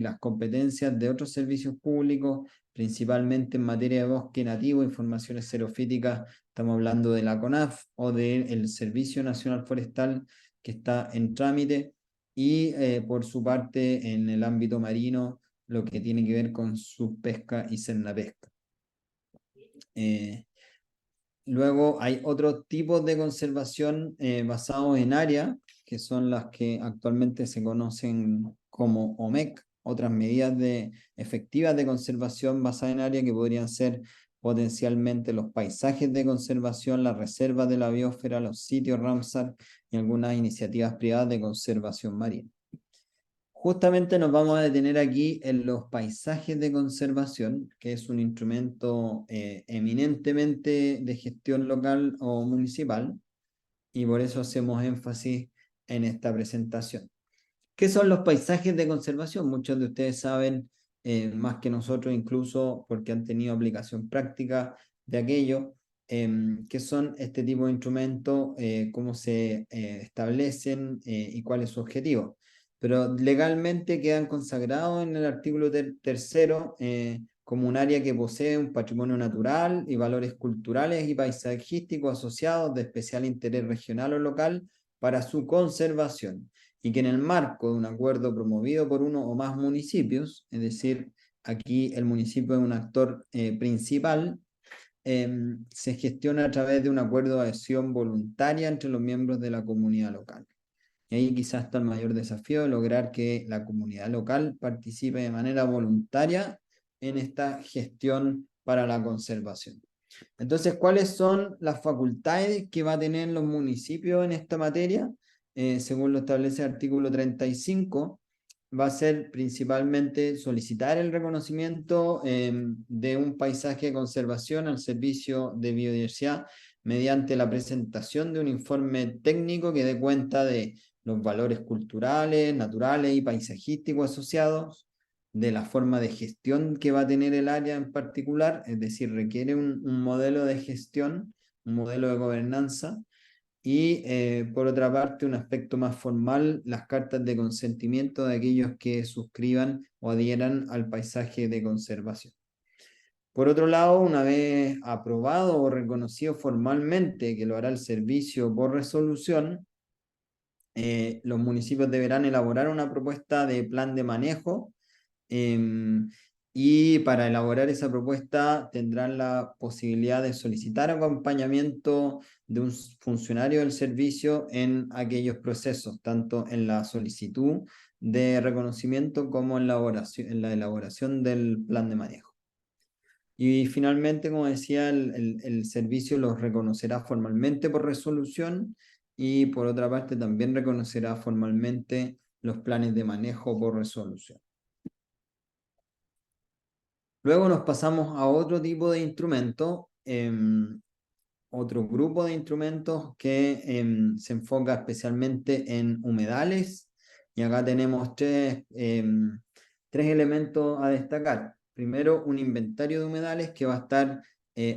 las competencias de otros servicios públicos, principalmente en materia de bosque nativo, informaciones xerofíticas. Estamos hablando de la CONAF o del Servicio Nacional Forestal, que está en trámite, y por su parte en el ámbito marino, lo que tiene que ver con subpesca y cernapesca. Luego hay otros tipos de conservación basados en área, que son las que actualmente se conocen como OMEC, otras medidas efectivas de conservación basadas en área, que podrían ser potencialmente los paisajes de conservación, las reservas de la biosfera, los sitios Ramsar y algunas iniciativas privadas de conservación marina. Justamente nos vamos a detener aquí en los paisajes de conservación, que es un instrumento eminentemente de gestión local o municipal, y por eso hacemos énfasis en esta presentación. ¿Qué son los paisajes de conservación? Muchos de ustedes saben, más que nosotros, incluso porque han tenido aplicación práctica de aquello, qué son este tipo de instrumentos, cómo se establecen y cuál es su objetivo. Pero legalmente quedan consagrados en el artículo tercero como un área que posee un patrimonio natural y valores culturales y paisajísticos asociados de especial interés regional o local para su conservación, y que en el marco de un acuerdo promovido por uno o más municipios, es decir, aquí el municipio es un actor principal, se gestiona a través de un acuerdo de adhesión voluntaria entre los miembros de la comunidad local. Y ahí quizás está el mayor desafío de lograr que la comunidad local participe de manera voluntaria en esta gestión para la conservación. Entonces, ¿cuáles son las facultades que va a tener los municipios en esta materia? Según lo establece el artículo 35, va a ser principalmente solicitar el reconocimiento de un paisaje de conservación al servicio de biodiversidad mediante la presentación de un informe técnico que dé cuenta de los valores culturales, naturales y paisajísticos asociados, de la forma de gestión que va a tener el área en particular, es decir, requiere un modelo de gestión, un modelo de gobernanza, y por otra parte, un aspecto más formal, las cartas de consentimiento de aquellos que suscriban o adhieran al paisaje de conservación. Por otro lado, una vez aprobado o reconocido formalmente, que lo hará el servicio por resolución, los municipios deberán elaborar una propuesta de plan de manejo, y para elaborar esa propuesta tendrán la posibilidad de solicitar acompañamiento de un funcionario del servicio en aquellos procesos, tanto en la solicitud de reconocimiento como en la elaboración del plan de manejo. Y finalmente, como decía, el servicio los reconocerá formalmente por resolución, y por otra parte también reconocerá formalmente los planes de manejo por resolución. Luego nos pasamos a otro tipo de instrumento, otro grupo de instrumentos que se enfoca especialmente en humedales, y acá tenemos tres elementos a destacar. Primero, un inventario de humedales que va a estar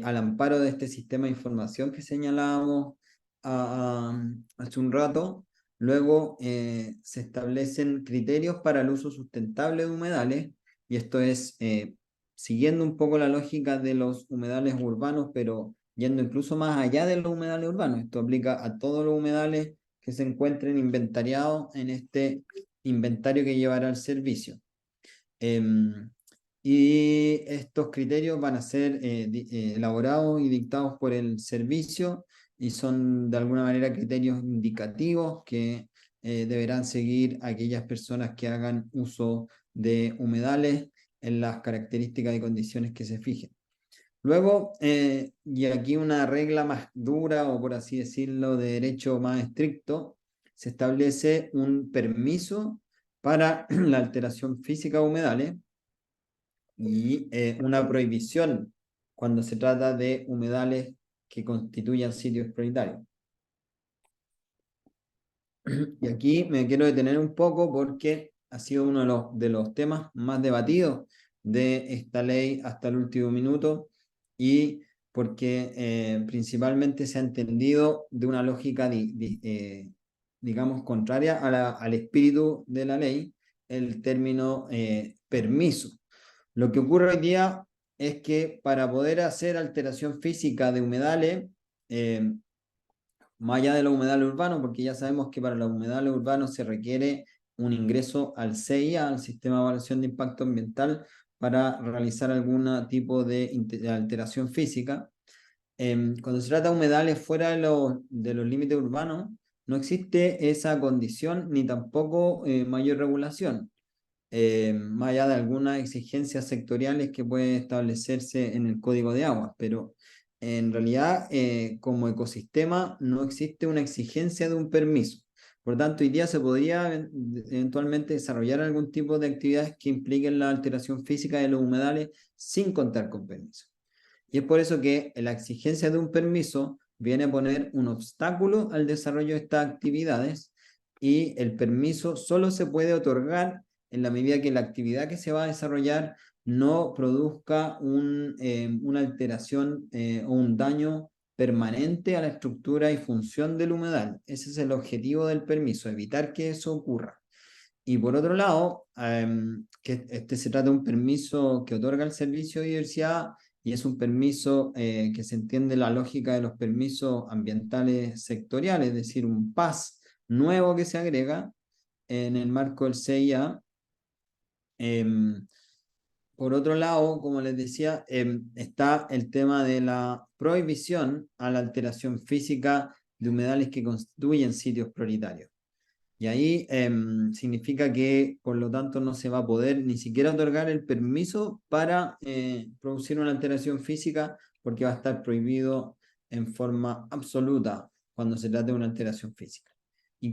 al amparo de este sistema de información que señalábamos hace un rato. Luego se establecen criterios para el uso sustentable de humedales, y esto es siguiendo un poco la lógica de los humedales urbanos, pero yendo incluso más allá de los humedales urbanos. Esto aplica a todos los humedales que se encuentren inventariados en este inventario que llevará el servicio. Y estos criterios van a ser elaborados y dictados por el servicio, y son de alguna manera criterios indicativos que deberán seguir aquellas personas que hagan uso de humedales en las características y condiciones que se fijen. Luego, y aquí una regla más dura, o por así decirlo, de derecho más estricto, se establece un permiso para la alteración física de humedales, y una prohibición cuando se trata de humedales que constituyan sitios prioritarios. Y aquí me quiero detener un poco porque ha sido uno de los temas más debatidos de esta ley hasta el último minuto, y porque principalmente se ha entendido de una lógica digamos, contraria al espíritu de la ley, el término permiso. Lo que ocurre hoy día es que para poder hacer alteración física de humedales, más allá de los humedales urbanos, porque ya sabemos que para los humedales urbanos se requiere un ingreso al CIA, al Sistema de Evaluación de Impacto Ambiental, para realizar algún tipo de alteración física. Cuando se trata de humedales fuera de los límites urbanos, no existe esa condición ni tampoco mayor regulación, más allá de algunas exigencias sectoriales que pueden establecerse en el Código de Aguas, pero en realidad como ecosistema no existe una exigencia de un permiso. Por tanto, hoy día se podría eventualmente desarrollar algún tipo de actividades que impliquen la alteración física de los humedales sin contar con permiso. Y es por eso que la exigencia de un permiso viene a poner un obstáculo al desarrollo de estas actividades, y el permiso solo se puede otorgar en la medida que la actividad que se va a desarrollar no produzca una alteración o un daño permanente a la estructura y función del humedal. Ese es el objetivo del permiso, evitar que eso ocurra. Y por otro lado, que se trata de un permiso que otorga el Servicio de Biodiversidad, y es un permiso que se entiende la lógica de los permisos ambientales sectoriales, es decir, un PAS nuevo que se agrega en el marco del CIA. Por otro lado, como les decía, está el tema de la prohibición a la alteración física de humedales que constituyen sitios prioritarios. Y ahí significa que, por lo tanto, no se va a poder ni siquiera otorgar el permiso para producir una alteración física, porque va a estar prohibido en forma absoluta cuando se trate de una alteración física. ¿Y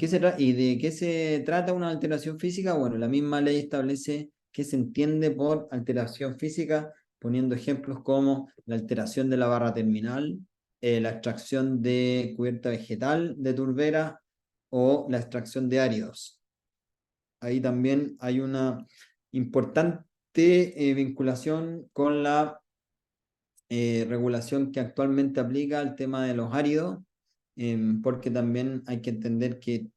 de qué se trata una alteración física? Bueno, la misma ley establece qué se entiende por alteración física, poniendo ejemplos como la alteración de la barra terminal, la extracción de cubierta vegetal de turbera, o la extracción de áridos. Ahí también hay una importante vinculación con la regulación que actualmente aplica al tema de los áridos, porque también hay que entender que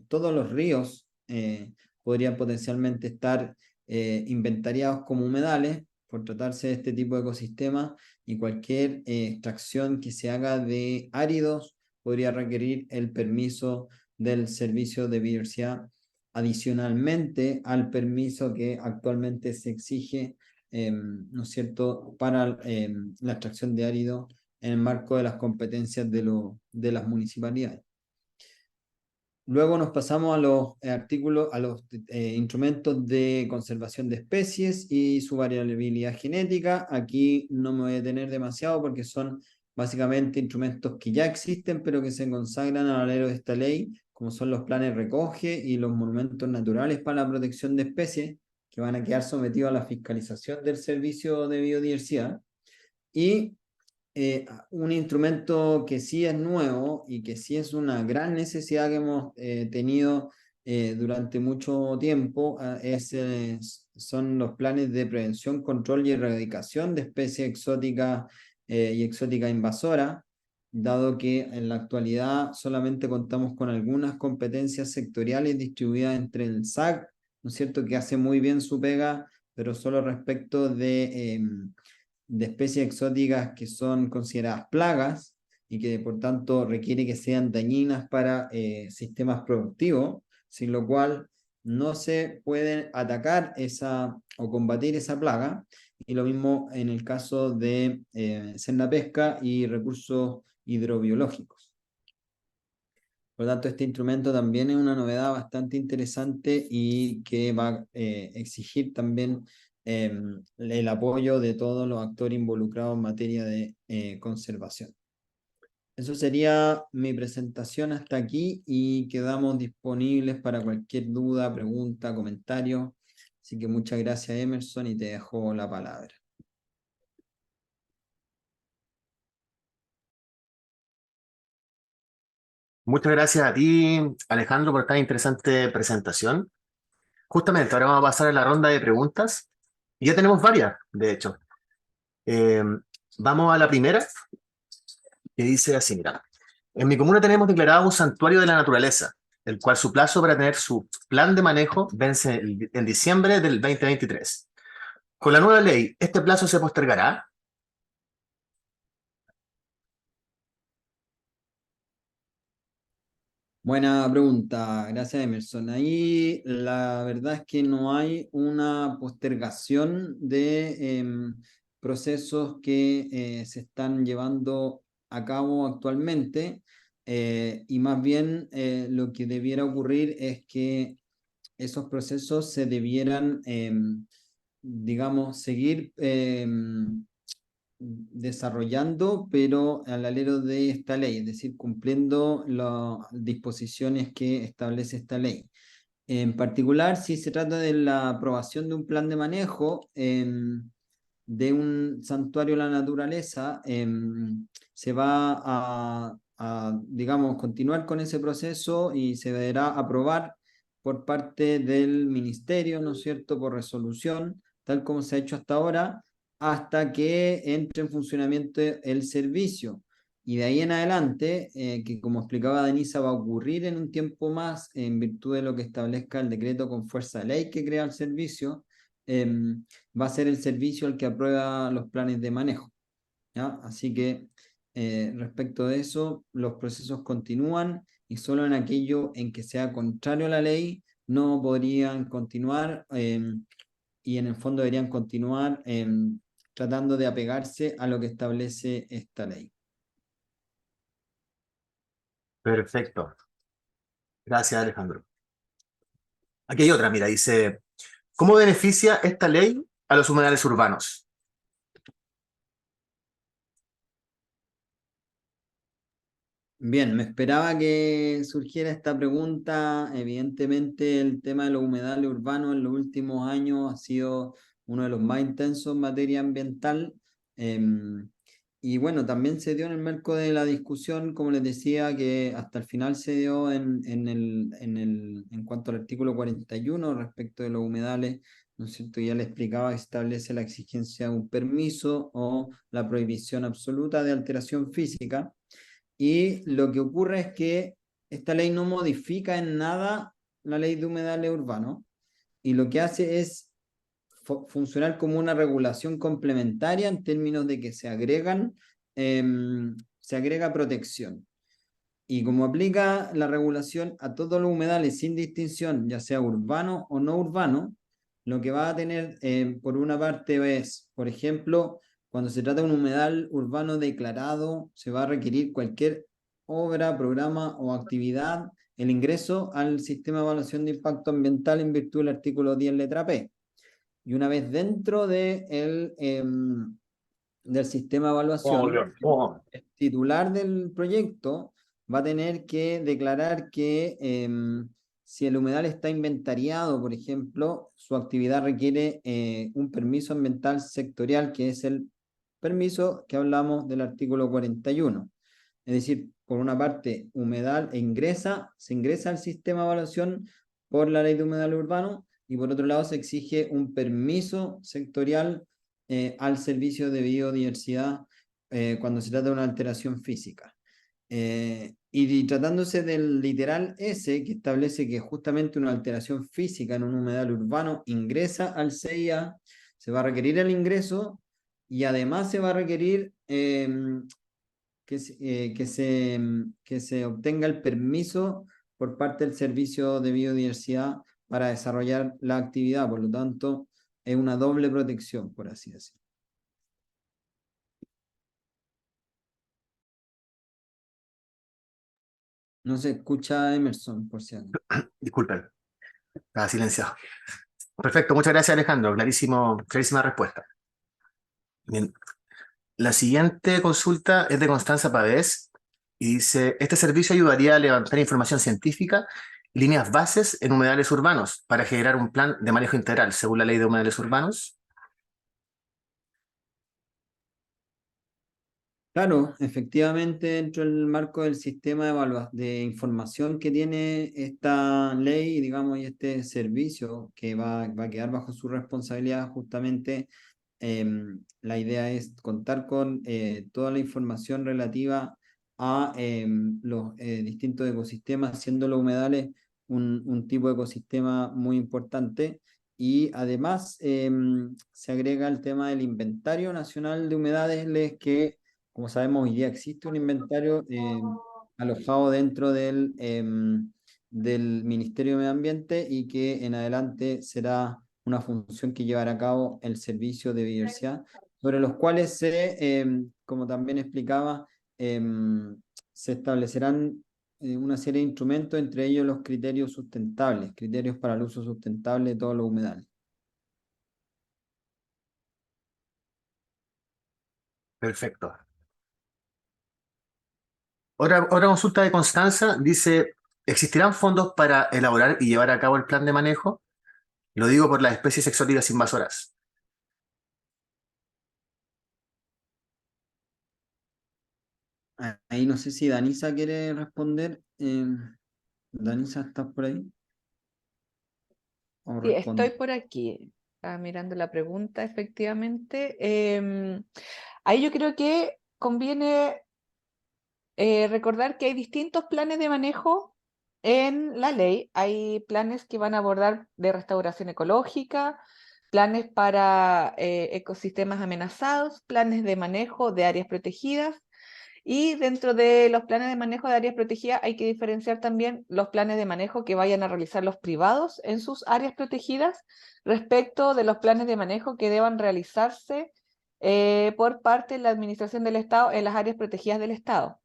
todos los ríos podrían potencialmente estar inventariados como humedales por tratarse de este tipo de ecosistemas, y cualquier extracción que se haga de áridos podría requerir el permiso del Servicio de Biodiversidad, adicionalmente al permiso que actualmente se exige, ¿no es cierto?, para la extracción de árido en el marco de las competencias de las municipalidades. Luego nos pasamos a los artículos, a los instrumentos de conservación de especies y su variabilidad genética. Aquí no me voy a detener demasiado porque son básicamente instrumentos que ya existen, pero que se consagran al alero de esta ley, como son los planes recoge y los monumentos naturales para la protección de especies, que van a quedar sometidos a la fiscalización del Servicio de Biodiversidad. Y un instrumento que sí es nuevo y que sí es una gran necesidad que hemos tenido durante mucho tiempo, son los planes de prevención, control y erradicación de especies exóticas y exóticas invasoras, dado que en la actualidad solamente contamos con algunas competencias sectoriales distribuidas entre el SAC, ¿no es cierto?, que hace muy bien su pega, pero solo respecto de especies exóticas que son consideradas plagas y que por tanto requiere que sean dañinas para sistemas productivos, sin lo cual no se puede atacar o combatir esa plaga. Y lo mismo en el caso de la pesca y recursos hidrobiológicos. Por lo tanto, este instrumento también es una novedad bastante interesante y que va a exigir también el apoyo de todos los actores involucrados en materia de conservación. Eso sería mi presentación hasta aquí, y quedamos disponibles para cualquier duda, pregunta, comentario. Así que muchas gracias, Emerson, y te dejo la palabra. Muchas gracias a ti, Alejandro, por tan interesante presentación. Justamente, ahora vamos a pasar a la ronda de preguntas. Y ya tenemos varias, de hecho. Vamos a la primera, que dice así, mira. En mi comuna tenemos declarado un santuario de la naturaleza, el cual su plazo para tener su plan de manejo vence en diciembre del 2023. Con la nueva ley, ¿este plazo se postergará? Buena pregunta, gracias Emerson. Ahí la verdad es que no hay una postergación de procesos que se están llevando a cabo actualmente, y más bien lo que debiera ocurrir es que esos procesos se debieran, digamos, seguir desarrollando, pero al alero de esta ley, es decir, cumpliendo las disposiciones que establece esta ley. En particular, si se trata de la aprobación de un plan de manejo de un santuario de la naturaleza, se va digamos, continuar con ese proceso y se deberá aprobar por parte del ministerio, ¿no es cierto?, por resolución, tal como se ha hecho hasta ahora, hasta que entre en funcionamiento el servicio. Y de ahí en adelante, que como explicaba Denisa, va a ocurrir en un tiempo más en virtud de lo que establezca el decreto con fuerza de ley que crea el servicio, va a ser el servicio el que aprueba los planes de manejo, ¿ya? Así que respecto de eso, los procesos continúan y solo en aquello en que sea contrario a la ley no podrían continuar, y en el fondo deberían continuar tratando de apegarse a lo que establece esta ley. Perfecto. Gracias, Alejandro. Aquí hay otra, mira, dice, ¿cómo beneficia esta ley a los humedales urbanos? Bien, me esperaba que surgiera esta pregunta. Evidentemente, el tema de los humedales urbanos en los últimos años ha sido uno de los más intensos en materia ambiental. Y bueno, también se dio en el marco de la discusión, como les decía, que hasta el final se dio en cuanto al artículo 41 respecto de los humedales, ¿no es cierto? Ya le explicaba que establece la exigencia de un permiso o la prohibición absoluta de alteración física. Y lo que ocurre es que esta ley no modifica en nada la ley de humedales urbanos y lo que hace es funcionar como una regulación complementaria en términos de que se agrega protección. Y como aplica la regulación a todos los humedales sin distinción, ya sea urbano o no urbano, lo que va a tener por una parte es, por ejemplo, cuando se trata de un humedal urbano declarado, se va a requerir cualquier obra, programa o actividad, el ingreso al sistema de evaluación de impacto ambiental en virtud del artículo 10 letra P. Y una vez dentro del sistema de evaluación, el titular del proyecto va a tener que declarar que si el humedal está inventariado, por ejemplo, su actividad requiere un permiso ambiental sectorial, que es el permiso que hablamos del artículo 41. Es decir, por una parte, humedal se ingresa al sistema de evaluación por la ley de humedal urbano, y por otro lado se exige un permiso sectorial al servicio de biodiversidad cuando se trata de una alteración física. Y tratándose del literal S, que establece que justamente una alteración física en un humedal urbano ingresa al CIA, se va a requerir el ingreso y además se va a requerir que se obtenga el permiso por parte del Servicio de Biodiversidad para desarrollar la actividad. Por lo tanto, es una doble protección, por así decirlo. No se escucha Emerson, por si acaso. Disculpen, estaba silenciado. Perfecto, muchas gracias, Alejandro. Clarísima respuesta. Bien. La siguiente consulta es de Constanza Pavés y dice, este servicio ayudaría a levantar información científica y líneas bases en humedales urbanos para generar un plan de manejo integral según la ley de humedales urbanos. Claro, efectivamente, dentro del marco del sistema de información que tiene esta ley, digamos, y este servicio que va a quedar bajo su responsabilidad, justamente la idea es contar con toda la información relativa a los distintos ecosistemas, siendo los humedales un tipo de ecosistema muy importante. Y además se agrega el tema del inventario nacional de humedales, que, como sabemos, hoy día existe un inventario alojado dentro del Ministerio de Medio Ambiente, y que en adelante será una función que llevará a cabo el Servicio de Biodiversidad, sobre los cuales como también explicaba, se establecerán una serie de instrumentos, entre ellos los criterios sustentables, criterios para el uso sustentable de todos los humedales. Perfecto. Otra consulta de Constanza dice, ¿existirán fondos para elaborar y llevar a cabo el plan de manejo? Lo digo por las especies exóticas invasoras. Ahí no sé si Danisa quiere responder. Danisa, ¿estás por ahí? ¿O Sí, responde? estoy por aquí. Estaba mirando la pregunta, efectivamente. Ahí yo creo que conviene recordar que hay distintos planes de manejo en la ley. Hay planes que van a abordar de restauración ecológica, planes para ecosistemas amenazados, planes de manejo de áreas protegidas. Y dentro de los planes de manejo de áreas protegidas hay que diferenciar también los planes de manejo que vayan a realizar los privados en sus áreas protegidas respecto de los planes de manejo que deban realizarse por parte de la Administración del Estado en las áreas protegidas del Estado.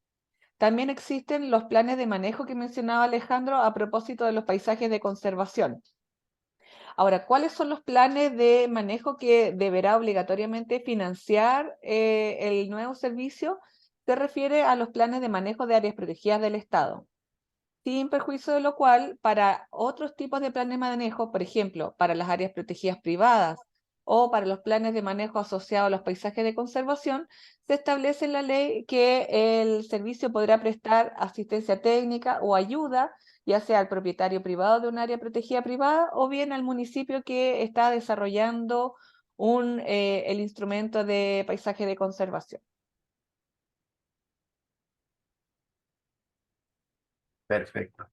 También existen los planes de manejo que mencionaba Alejandro a propósito de los paisajes de conservación. Ahora, ¿cuáles son los planes de manejo que deberá obligatoriamente financiar el nuevo servicio? Se refiere a los planes de manejo de áreas protegidas del Estado. Sin perjuicio de lo cual, para otros tipos de planes de manejo, por ejemplo, para las áreas protegidas privadas o para los planes de manejo asociados a los paisajes de conservación, se establece en la ley que el servicio podrá prestar asistencia técnica o ayuda, ya sea al propietario privado de un área protegida privada o bien al municipio que está desarrollando el instrumento de paisaje de conservación. Perfecto.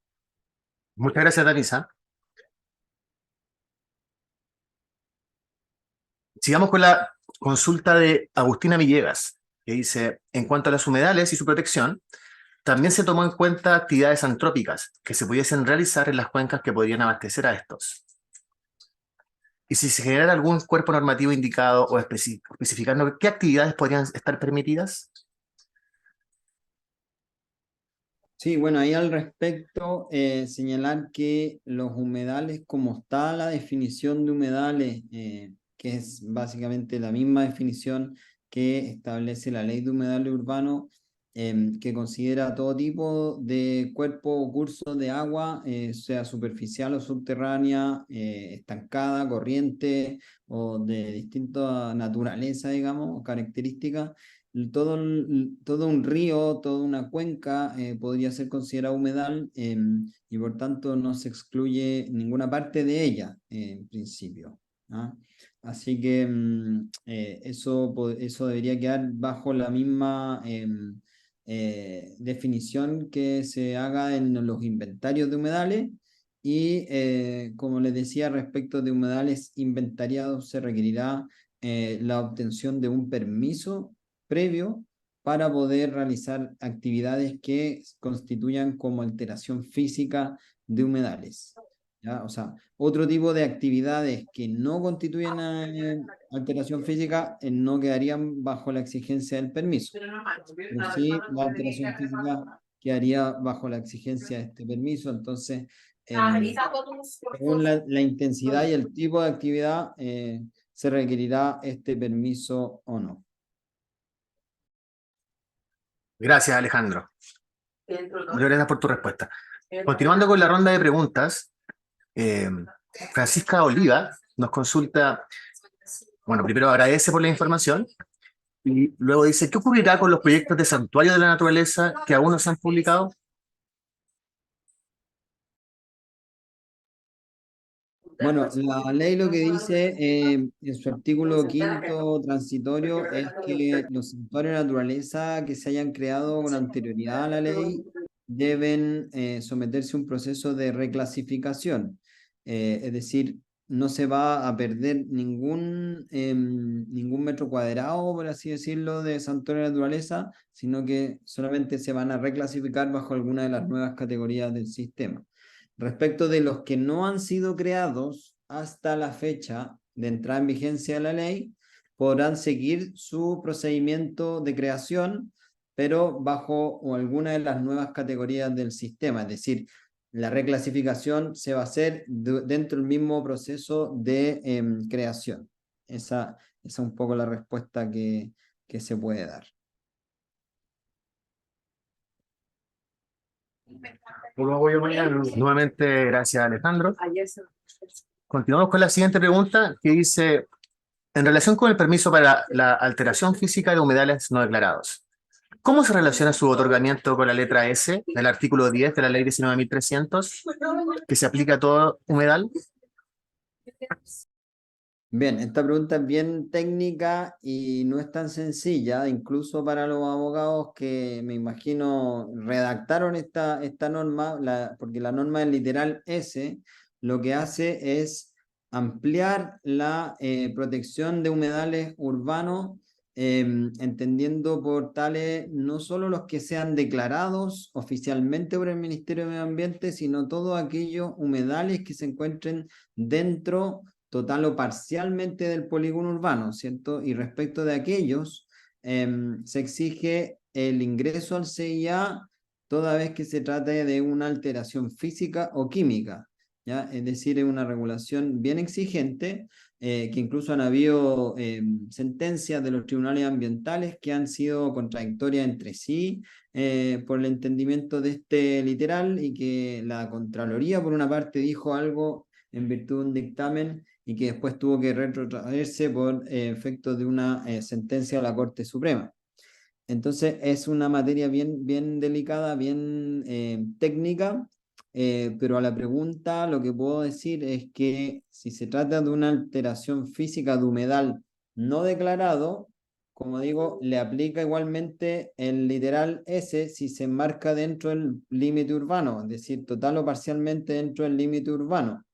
Muchas gracias, Danisa. Sigamos con la consulta de Agustina Villegas, que dice, en cuanto a los humedales y su protección, también se tomó en cuenta actividades antrópicas que se pudiesen realizar en las cuencas que podrían abastecer a estos. Y si se genera algún cuerpo normativo indicado o especificando qué actividades podrían estar permitidas. Sí, bueno, ahí al respecto, señalar que los humedales, como está la definición de humedales, que es básicamente la misma definición que establece la ley de humedales urbanos, que considera todo tipo de cuerpo o curso de agua, sea superficial o subterránea, estancada, corriente o de distinta naturaleza, digamos, o características. Todo un río, toda una cuenca podría ser considerado humedal, y por tanto no se excluye ninguna parte de ella en principio. ¿Ah? Así que eso debería quedar bajo la misma definición que se haga en los inventarios de humedales. Y como les decía, respecto de humedales inventariados, se requerirá la obtención de un permiso previo para poder realizar actividades que constituyan como alteración física de humedales. ¿Ya? O sea, otro tipo de actividades que no constituyen alteración física no quedarían bajo la exigencia del permiso. Pero sí, la alteración física quedaría bajo la exigencia de este permiso. Entonces, según la intensidad y el tipo de actividad, se requerirá este permiso o no. Gracias, Alejandro. Muchas gracias por tu respuesta. Continuando con la ronda de preguntas, Francisca Oliva nos consulta, bueno, primero agradece por la información y luego dice, ¿qué ocurrirá con los proyectos de santuario de la naturaleza que aún no se han publicado? Bueno, la ley lo que dice en su artículo quinto transitorio es que los santuarios de naturaleza que se hayan creado con anterioridad a la ley deben someterse a un proceso de reclasificación. Es decir, no se va a perder ningún metro cuadrado, por así decirlo, de santuario de naturaleza, sino que solamente se van a reclasificar bajo alguna de las nuevas categorías del sistema. Respecto de los que no han sido creados hasta la fecha de entrada en vigencia de la ley, podrán seguir su procedimiento de creación, pero bajo alguna de las nuevas categorías del sistema. Es decir, la reclasificación se va a hacer dentro del mismo proceso de creación. Esa es un poco la respuesta que se puede dar. Nuevamente, gracias Alejandro. Continuamos con la siguiente pregunta que dice, en relación con el permiso para la alteración física de humedales no declarados, ¿cómo se relaciona su otorgamiento con la letra S del artículo 10 de la ley 19.300, que se aplica a todo humedal? Bien, esta pregunta es bien técnica y no es tan sencilla, incluso para los abogados que me imagino redactaron esta norma, porque la norma del literal S lo que hace es ampliar la protección de humedales urbanos, entendiendo por tales no solo los que sean declarados oficialmente por el Ministerio de Medio Ambiente, sino todos aquellos humedales que se encuentren dentro total o parcialmente del polígono urbano, ¿cierto? Y respecto de aquellos, se exige el ingreso al CIA toda vez que se trate de una alteración física o química, ¿ya? Es decir, es una regulación bien exigente, que incluso han habido sentencias de los tribunales ambientales que han sido contradictorias entre sí por el entendimiento de este literal, y que la Contraloría, por una parte, dijo algo en virtud de un dictamen y que después tuvo que retrotraerse por efecto de una sentencia de la Corte Suprema. Entonces es una materia bien delicada, bien técnica, pero a la pregunta lo que puedo decir es que si se trata de una alteración física de humedal no declarado, como digo, le aplica igualmente el literal S si se enmarca dentro del límite urbano, es decir, total o parcialmente dentro del límite urbano.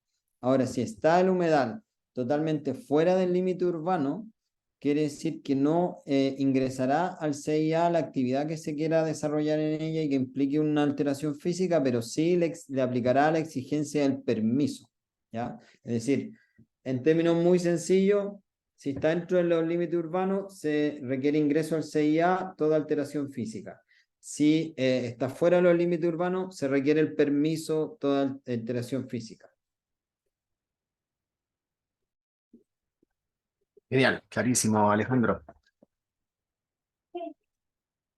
Ahora, si está el humedal totalmente fuera del límite urbano, quiere decir que no ingresará al CIA la actividad que se quiera desarrollar en ella y que implique una alteración física, pero sí le aplicará la exigencia del permiso, ¿ya? Es decir, en términos muy sencillos, si está dentro de los límites urbanos, se requiere ingreso al CIA toda alteración física. Si está fuera de los límites urbanos, se requiere el permiso toda alteración física. Genial, clarísimo, Alejandro.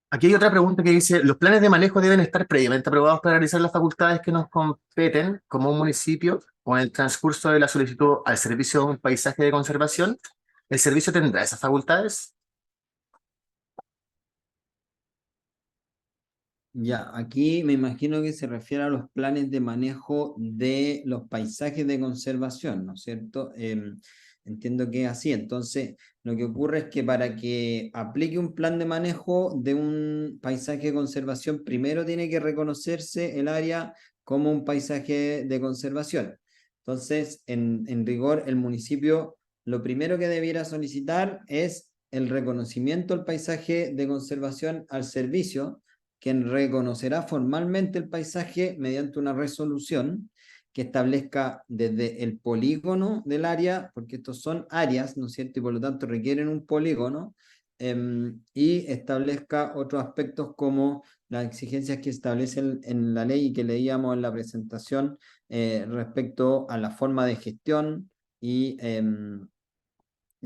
Aquí hay otra pregunta que dice, ¿los planes de manejo deben estar previamente aprobados para realizar las facultades que nos competen como un municipio o en el transcurso de la solicitud al servicio de un paisaje de conservación? ¿El servicio tendrá esas facultades? Ya, aquí me imagino que se refiere a los planes de manejo de los paisajes de conservación, ¿no es cierto? Entiendo que es así. Entonces, lo que ocurre es que para que aplique un plan de manejo de un paisaje de conservación, primero tiene que reconocerse el área como un paisaje de conservación. Entonces, en rigor, el municipio lo primero que debiera solicitar es el reconocimiento del paisaje de conservación al servicio, quien reconocerá formalmente el paisaje mediante una resolución que establezca desde el polígono del área, porque estos son áreas, ¿no es cierto? Y por lo tanto requieren un polígono, y establezca otros aspectos como las exigencias que establecen en la ley y que leíamos en la presentación respecto a la forma de gestión y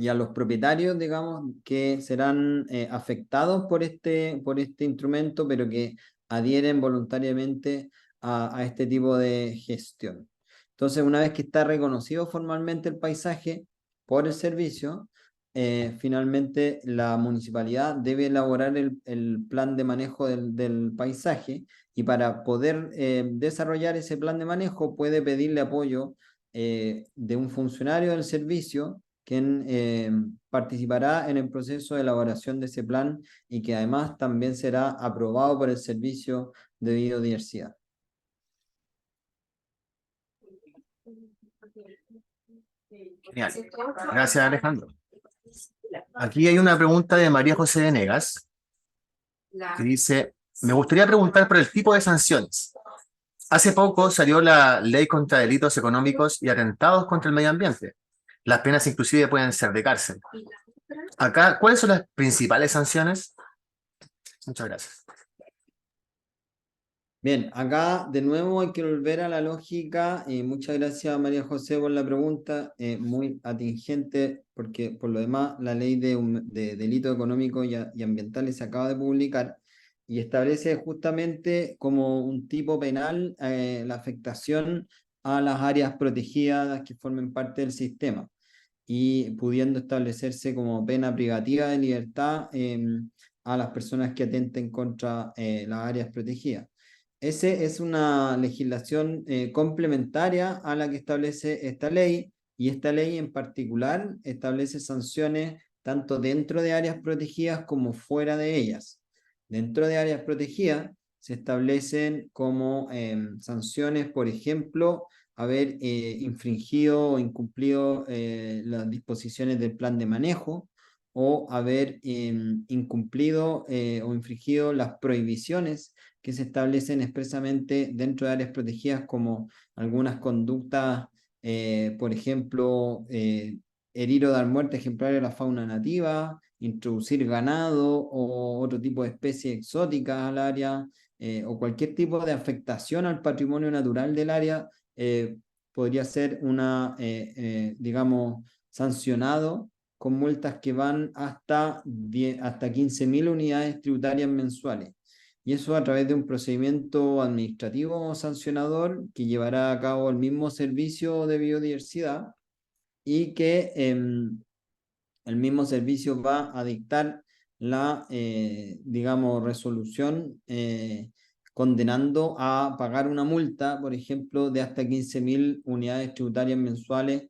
a los propietarios, digamos, que serán afectados por este instrumento, pero que adhieren voluntariamente a este tipo de gestión. Entonces, una vez que está reconocido formalmente el paisaje por el servicio, finalmente la municipalidad debe elaborar el plan de manejo del paisaje, y para poder desarrollar ese plan de manejo puede pedirle apoyo de un funcionario del servicio quien participará en el proceso de elaboración de ese plan y que además también será aprobado por el Servicio de Biodiversidad. Genial. Gracias, Alejandro. Aquí hay una pregunta de María José Venegas que dice, me gustaría preguntar por el tipo de sanciones. Hace poco salió la ley contra delitos económicos y atentados contra el medio ambiente. Las penas inclusive pueden ser de cárcel. Acá, ¿cuáles son las principales sanciones? Muchas gracias. Bien, acá de nuevo hay que volver a la lógica y muchas gracias María José por la pregunta, muy atingente porque por lo demás la ley de delitos económicos y ambientales se acaba de publicar y establece justamente como un tipo penal la afectación a las áreas protegidas que formen parte del sistema y pudiendo establecerse como pena privativa de libertad a las personas que atenten contra las áreas protegidas. Esa es una legislación complementaria a la que establece esta ley, y esta ley en particular establece sanciones tanto dentro de áreas protegidas como fuera de ellas. Dentro de áreas protegidas se establecen como sanciones, por ejemplo, haber infringido o incumplido las disposiciones del plan de manejo, o haber incumplido o infringido las prohibiciones que se establecen expresamente dentro de áreas protegidas, como algunas conductas, por ejemplo, herir o dar muerte ejemplar a la fauna nativa, introducir ganado o otro tipo de especies exóticas al área, o cualquier tipo de afectación al patrimonio natural del área, podría ser digamos, sancionado con multas que van hasta 15.000 unidades tributarias mensuales. Y eso a través de un procedimiento administrativo sancionador que llevará a cabo el mismo Servicio de Biodiversidad, y que el mismo servicio va a dictar la, digamos, resolución condenando a pagar una multa, por ejemplo, de hasta 15.000 unidades tributarias mensuales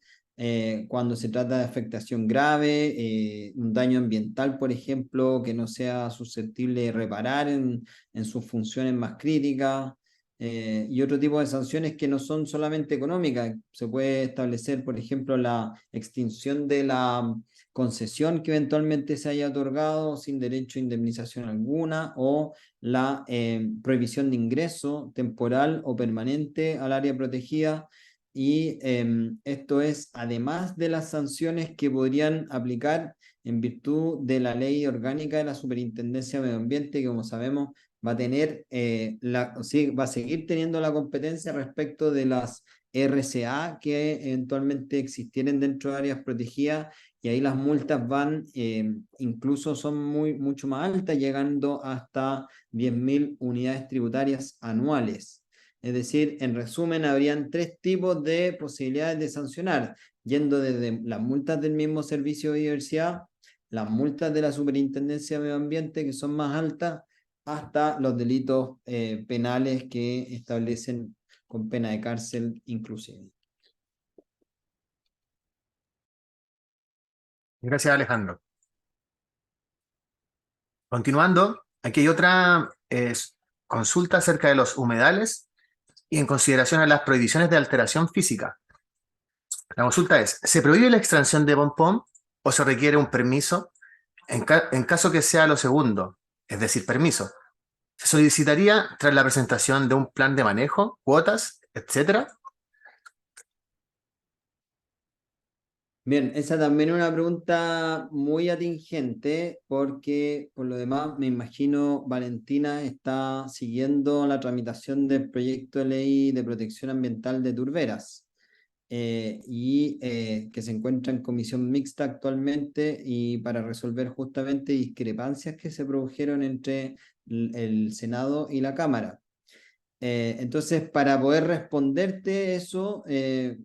cuando se trata de afectación grave, un daño ambiental, por ejemplo, que no sea susceptible de reparar en sus funciones más críticas. Y otro tipo de sanciones que no son solamente económicas. Se puede establecer, por ejemplo, la extinción de la concesión que eventualmente se haya otorgado sin derecho a indemnización alguna, o la prohibición de ingreso temporal o permanente al área protegida. Y esto es además de las sanciones que podrían aplicar en virtud de la ley orgánica de la Superintendencia de Medio Ambiente, que como sabemos va a tener va a seguir teniendo la competencia respecto de las RCA que eventualmente existieren dentro de áreas protegidas, y ahí las multas van, incluso son mucho más altas, llegando hasta 10.000 unidades tributarias anuales. Es decir, en resumen, habrían tres tipos de posibilidades de sancionar, yendo desde las multas del mismo Servicio de Biodiversidad, las multas de la Superintendencia de Medio Ambiente, que son más altas, hasta los delitos penales que establecen con pena de cárcel inclusive. Gracias, Alejandro. Continuando, aquí hay otra consulta acerca de los humedales y en consideración a las prohibiciones de alteración física. La consulta es, ¿se prohíbe la extracción de pom-pom o se requiere un permiso? En caso que sea lo segundo, es decir, permiso, ¿se solicitaría tras la presentación de un plan de manejo, cuotas, etcétera? Bien, esa también es una pregunta muy atingente, porque por lo demás me imagino Valentina está siguiendo la tramitación del proyecto de ley de protección ambiental de turberas, que se encuentra en comisión mixta actualmente, y para resolver justamente discrepancias que se produjeron entre el Senado y la Cámara. Entonces, para poder responderte eso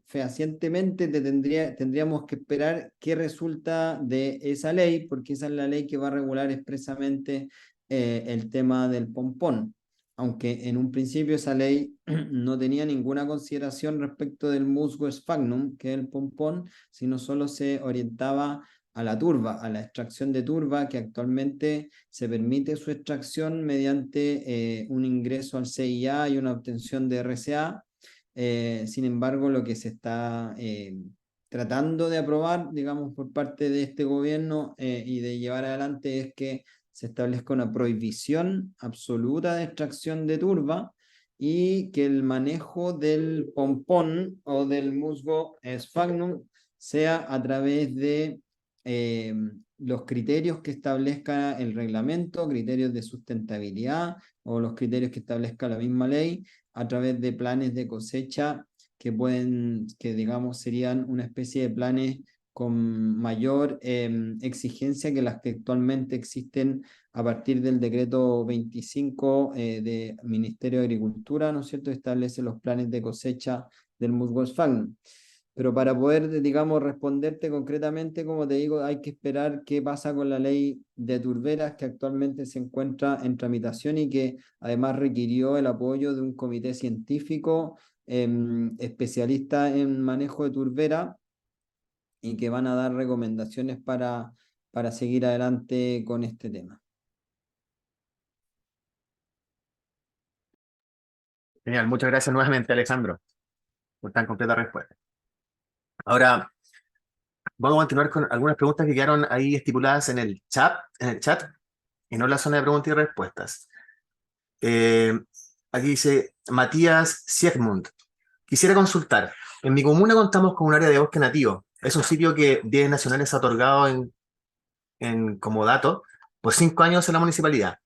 fehacientemente, tendríamos que esperar qué resulta de esa ley, porque esa es la ley que va a regular expresamente el tema del pompón. aunque en un principio esa ley no tenía ninguna consideración respecto del musgo sphagnum, que es el pompón, sino solo se orientaba a la turba, a la extracción de turba, que actualmente se permite su extracción mediante un ingreso al CIA y una obtención de RCA. Sin embargo, lo que se está tratando de aprobar, digamos, por parte de este gobierno y de llevar adelante es que se establezca una prohibición absoluta de extracción de turba y que el manejo del pompón o del musgo sphagnum sea a través de los criterios que establezca el reglamento, criterios de sustentabilidad o los criterios que establezca la misma ley, a través de planes de cosecha que digamos serían una especie de planes con mayor exigencia que las que actualmente existen a partir del decreto 25 de Ministerio de Agricultura, ¿no es cierto?, establece los planes de cosecha del musgo sphagnum. Pero para poder, digamos, responderte concretamente, como te digo, hay que esperar qué pasa con la ley de turberas que actualmente se encuentra en tramitación y que además requirió el apoyo de un comité científico especialista en manejo de turbera y que van a dar recomendaciones para seguir adelante con este tema. Genial, muchas gracias nuevamente, Alejandro, por tan completa respuesta. Ahora, vamos a continuar con algunas preguntas que quedaron ahí estipuladas en el chat, y no en la zona de preguntas y respuestas. Aquí dice Matías Siegmund. Quisiera consultar. En mi comuna contamos con un área de bosque nativo. Es un sitio que Bienes Nacionales ha otorgado como dato por 5 años en la municipalidad.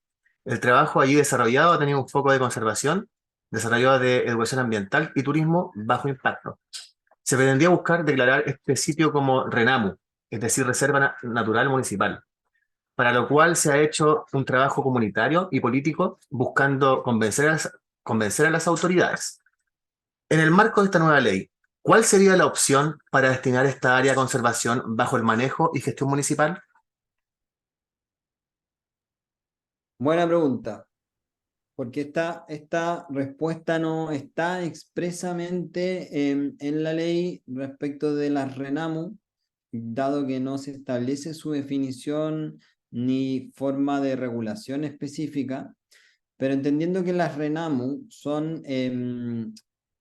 El trabajo allí desarrollado ha tenido un foco de conservación, desarrollo de educación ambiental y turismo bajo impacto. Se pretendía buscar declarar este sitio como RENAMU, es decir, Reserva Natural Municipal, para lo cual se ha hecho un trabajo comunitario y político buscando convencer a las autoridades. En el marco de esta nueva ley, ¿cuál sería la opción para destinar esta área de conservación bajo el manejo y gestión municipal? Buena pregunta, porque esta respuesta no está expresamente en la ley respecto de las RENAMU, dado que no se establece su definición ni forma de regulación específica, pero entendiendo que las RENAMU son,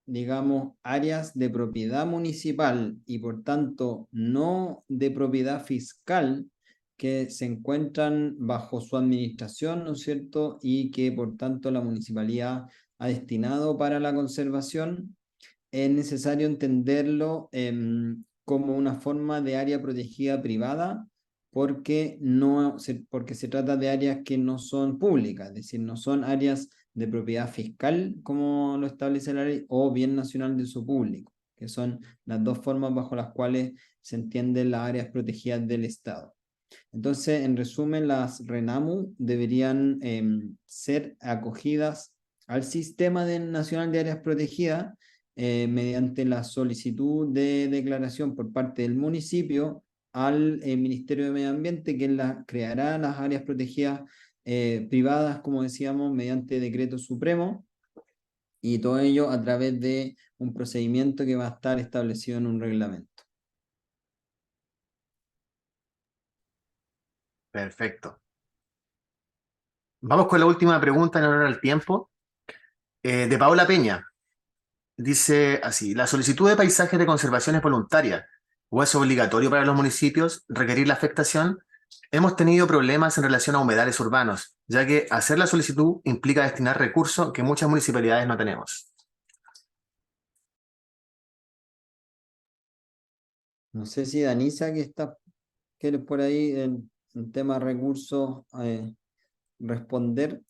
digamos, áreas de propiedad municipal y por tanto no de propiedad fiscal, que se encuentran bajo su administración, ¿no es cierto?, y que por tanto la municipalidad ha destinado para la conservación, es necesario entenderlo como una forma de área protegida privada, porque se trata de áreas que no son públicas, es decir, no son áreas de propiedad fiscal, como lo establece la ley, o bien nacional de uso público, que son las dos formas bajo las cuales se entienden las áreas protegidas del Estado. Entonces, en resumen, las RENAMU deberían ser acogidas al Sistema Nacional de Áreas Protegidas mediante la solicitud de declaración por parte del municipio al Ministerio de Medio Ambiente, que creará las áreas protegidas privadas, como decíamos, mediante decreto supremo, y todo ello a través de un procedimiento que va a estar establecido en un reglamento. Perfecto. Vamos con la última pregunta en honor al tiempo, de Paola Peña. Dice así: ¿la solicitud de paisajes de conservación es voluntaria o es obligatorio para los municipios requerir la afectación? Hemos tenido problemas en relación a humedales urbanos, ya que hacer la solicitud implica destinar recursos que muchas municipalidades no tenemos. No sé si Danisa, quiere por ahí en tema recursos responder.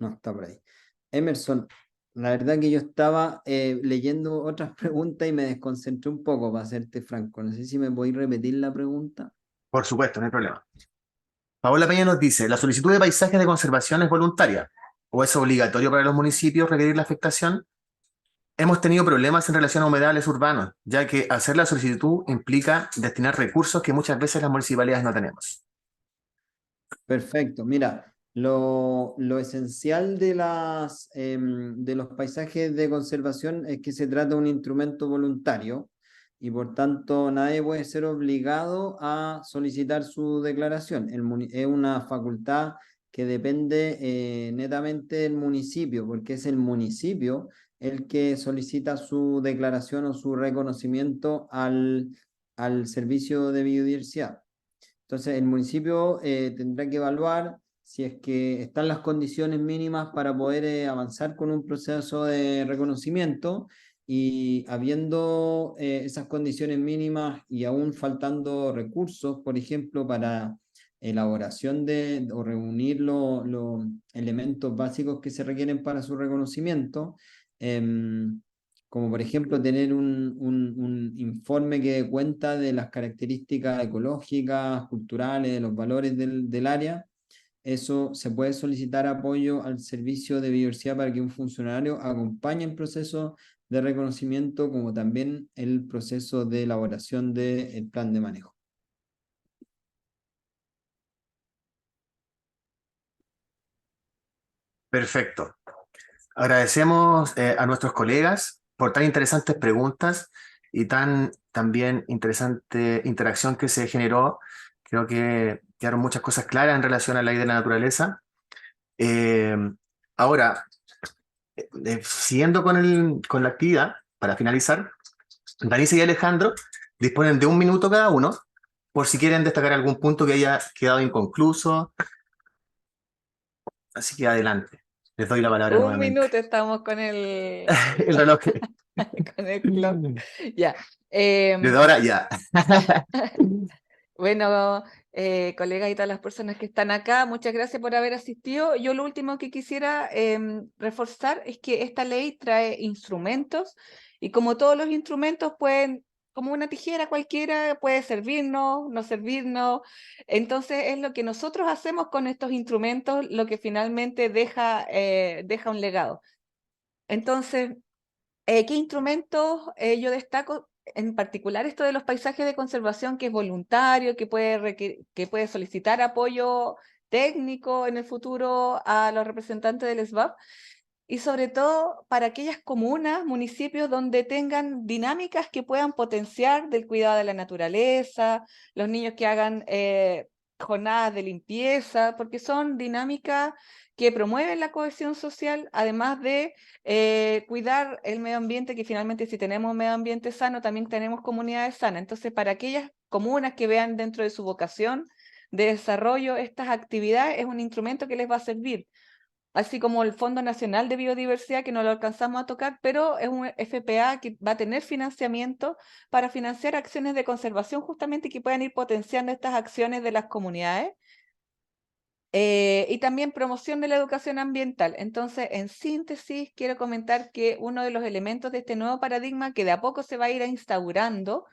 No está por ahí. Emerson, la verdad que yo estaba leyendo otras preguntas y me desconcentré un poco, para serte franco. No sé si me podéis repetir la pregunta. Por supuesto, no hay problema. Paola Peña nos dice: ¿la solicitud de paisajes de conservación es voluntaria o es obligatorio para los municipios requerir la afectación? hemos tenido problemas en relación a humedales urbanos, ya que hacer la solicitud implica destinar recursos que muchas veces las municipalidades no tenemos. Perfecto. Mira, lo esencial de de los paisajes de conservación es que se trata de un instrumento voluntario y por tanto nadie puede ser obligado a solicitar su declaración. Es una facultad que depende netamente del municipio, porque es el municipio el que solicita su declaración o su reconocimiento al servicio de biodiversidad. Entonces, el municipio tendrá que evaluar si es que están las condiciones mínimas para poder avanzar con un proceso de reconocimiento y habiendo esas condiciones mínimas y aún faltando recursos, por ejemplo, para elaboración o reunir los elementos básicos que se requieren para su reconocimiento, como por ejemplo tener un informe que dé cuenta de las características ecológicas, culturales, de los valores del área. Eso se puede solicitar apoyo al servicio de biodiversidad para que un funcionario acompañe el proceso de reconocimiento, como también el proceso de elaboración del plan de manejo. Perfecto. Agradecemos a nuestros colegas por tan interesantes preguntas y tan también interesante interacción que se generó. Creo que quedaron muchas cosas claras en relación a la ley de la naturaleza. Eh, Ahora, siguiendo con la actividad, para finalizar, Danisa y Alejandro disponen de 1 minuto cada uno, por si quieren destacar algún punto que haya quedado inconcluso. Así que adelante, les doy la palabra Un nuevamente. minuto estamos con el, El reloj. con el clock. Ya. Desde ahora ya. Bueno, colegas y todas las personas que están acá, muchas gracias por haber asistido. Yo lo último que quisiera reforzar es que esta ley trae instrumentos y como todos los instrumentos pueden, como una tijera cualquiera, puede servirnos, no servirnos. Entonces es lo que nosotros hacemos con estos instrumentos lo que finalmente deja un legado. Entonces, ¿qué instrumentos yo destaco? En particular esto de los paisajes de conservación, que es voluntario, que puede solicitar apoyo técnico en el futuro a los representantes del SBAP, y sobre todo para aquellas comunas, municipios donde tengan dinámicas que puedan potenciar del cuidado de la naturaleza, los niños que hagan jornadas de limpieza, porque son dinámicas que promueven la cohesión social, además de cuidar el medio ambiente, que finalmente si tenemos medio ambiente sano, también tenemos comunidades sanas. Entonces, para aquellas comunas que vean dentro de su vocación de desarrollo estas actividades, es un instrumento que les va a servir. Así como el Fondo Nacional de Biodiversidad, que no lo alcanzamos a tocar, pero es un FPA que va a tener financiamiento para financiar acciones de conservación, justamente que puedan ir potenciando estas acciones de las comunidades. Y también promoción de la educación ambiental. Entonces, en síntesis, quiero comentar que uno de los elementos de este nuevo paradigma que de a poco se va a ir instaurando,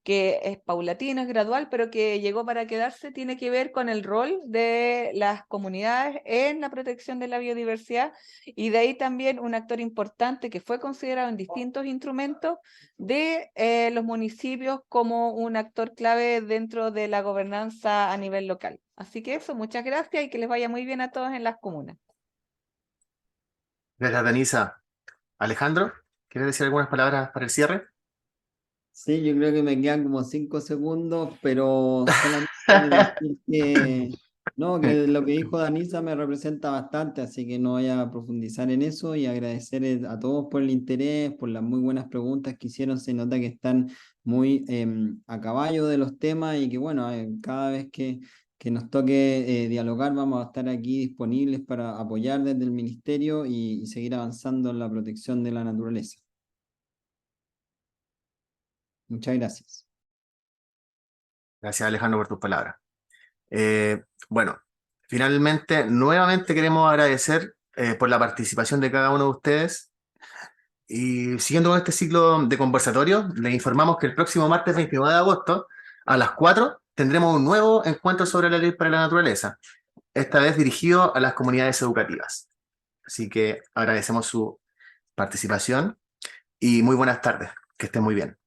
que es paulatino, es gradual, pero que llegó para quedarse, tiene que ver con el rol de las comunidades en la protección de la biodiversidad, y de ahí también un actor importante que fue considerado en distintos instrumentos de los municipios como un actor clave dentro de la gobernanza a nivel local. Así que eso, muchas gracias y que les vaya muy bien a todos en las comunas. Gracias, Danisa. Alejandro, ¿quieres decir algunas palabras para el cierre? Sí, yo creo que me quedan como 5 segundos, pero solamente decir que, no, que lo que dijo Danisa me representa bastante, así que no voy a profundizar en eso y agradecer a todos por el interés, por las muy buenas preguntas que hicieron. Se nota que están muy a caballo de los temas y que bueno, cada vez que nos toque dialogar vamos a estar aquí disponibles para apoyar desde el ministerio y seguir avanzando en la protección de la naturaleza. Muchas gracias. Gracias, Alejandro, por tus palabras. Bueno, finalmente, nuevamente queremos agradecer por la participación de cada uno de ustedes. Y siguiendo con este ciclo de conversatorio, les informamos que el próximo martes 29 de agosto, a las 4, tendremos un nuevo encuentro sobre la ley para la naturaleza, esta vez dirigido a las comunidades educativas. Así que agradecemos su participación. y muy buenas tardes. Que estén muy bien.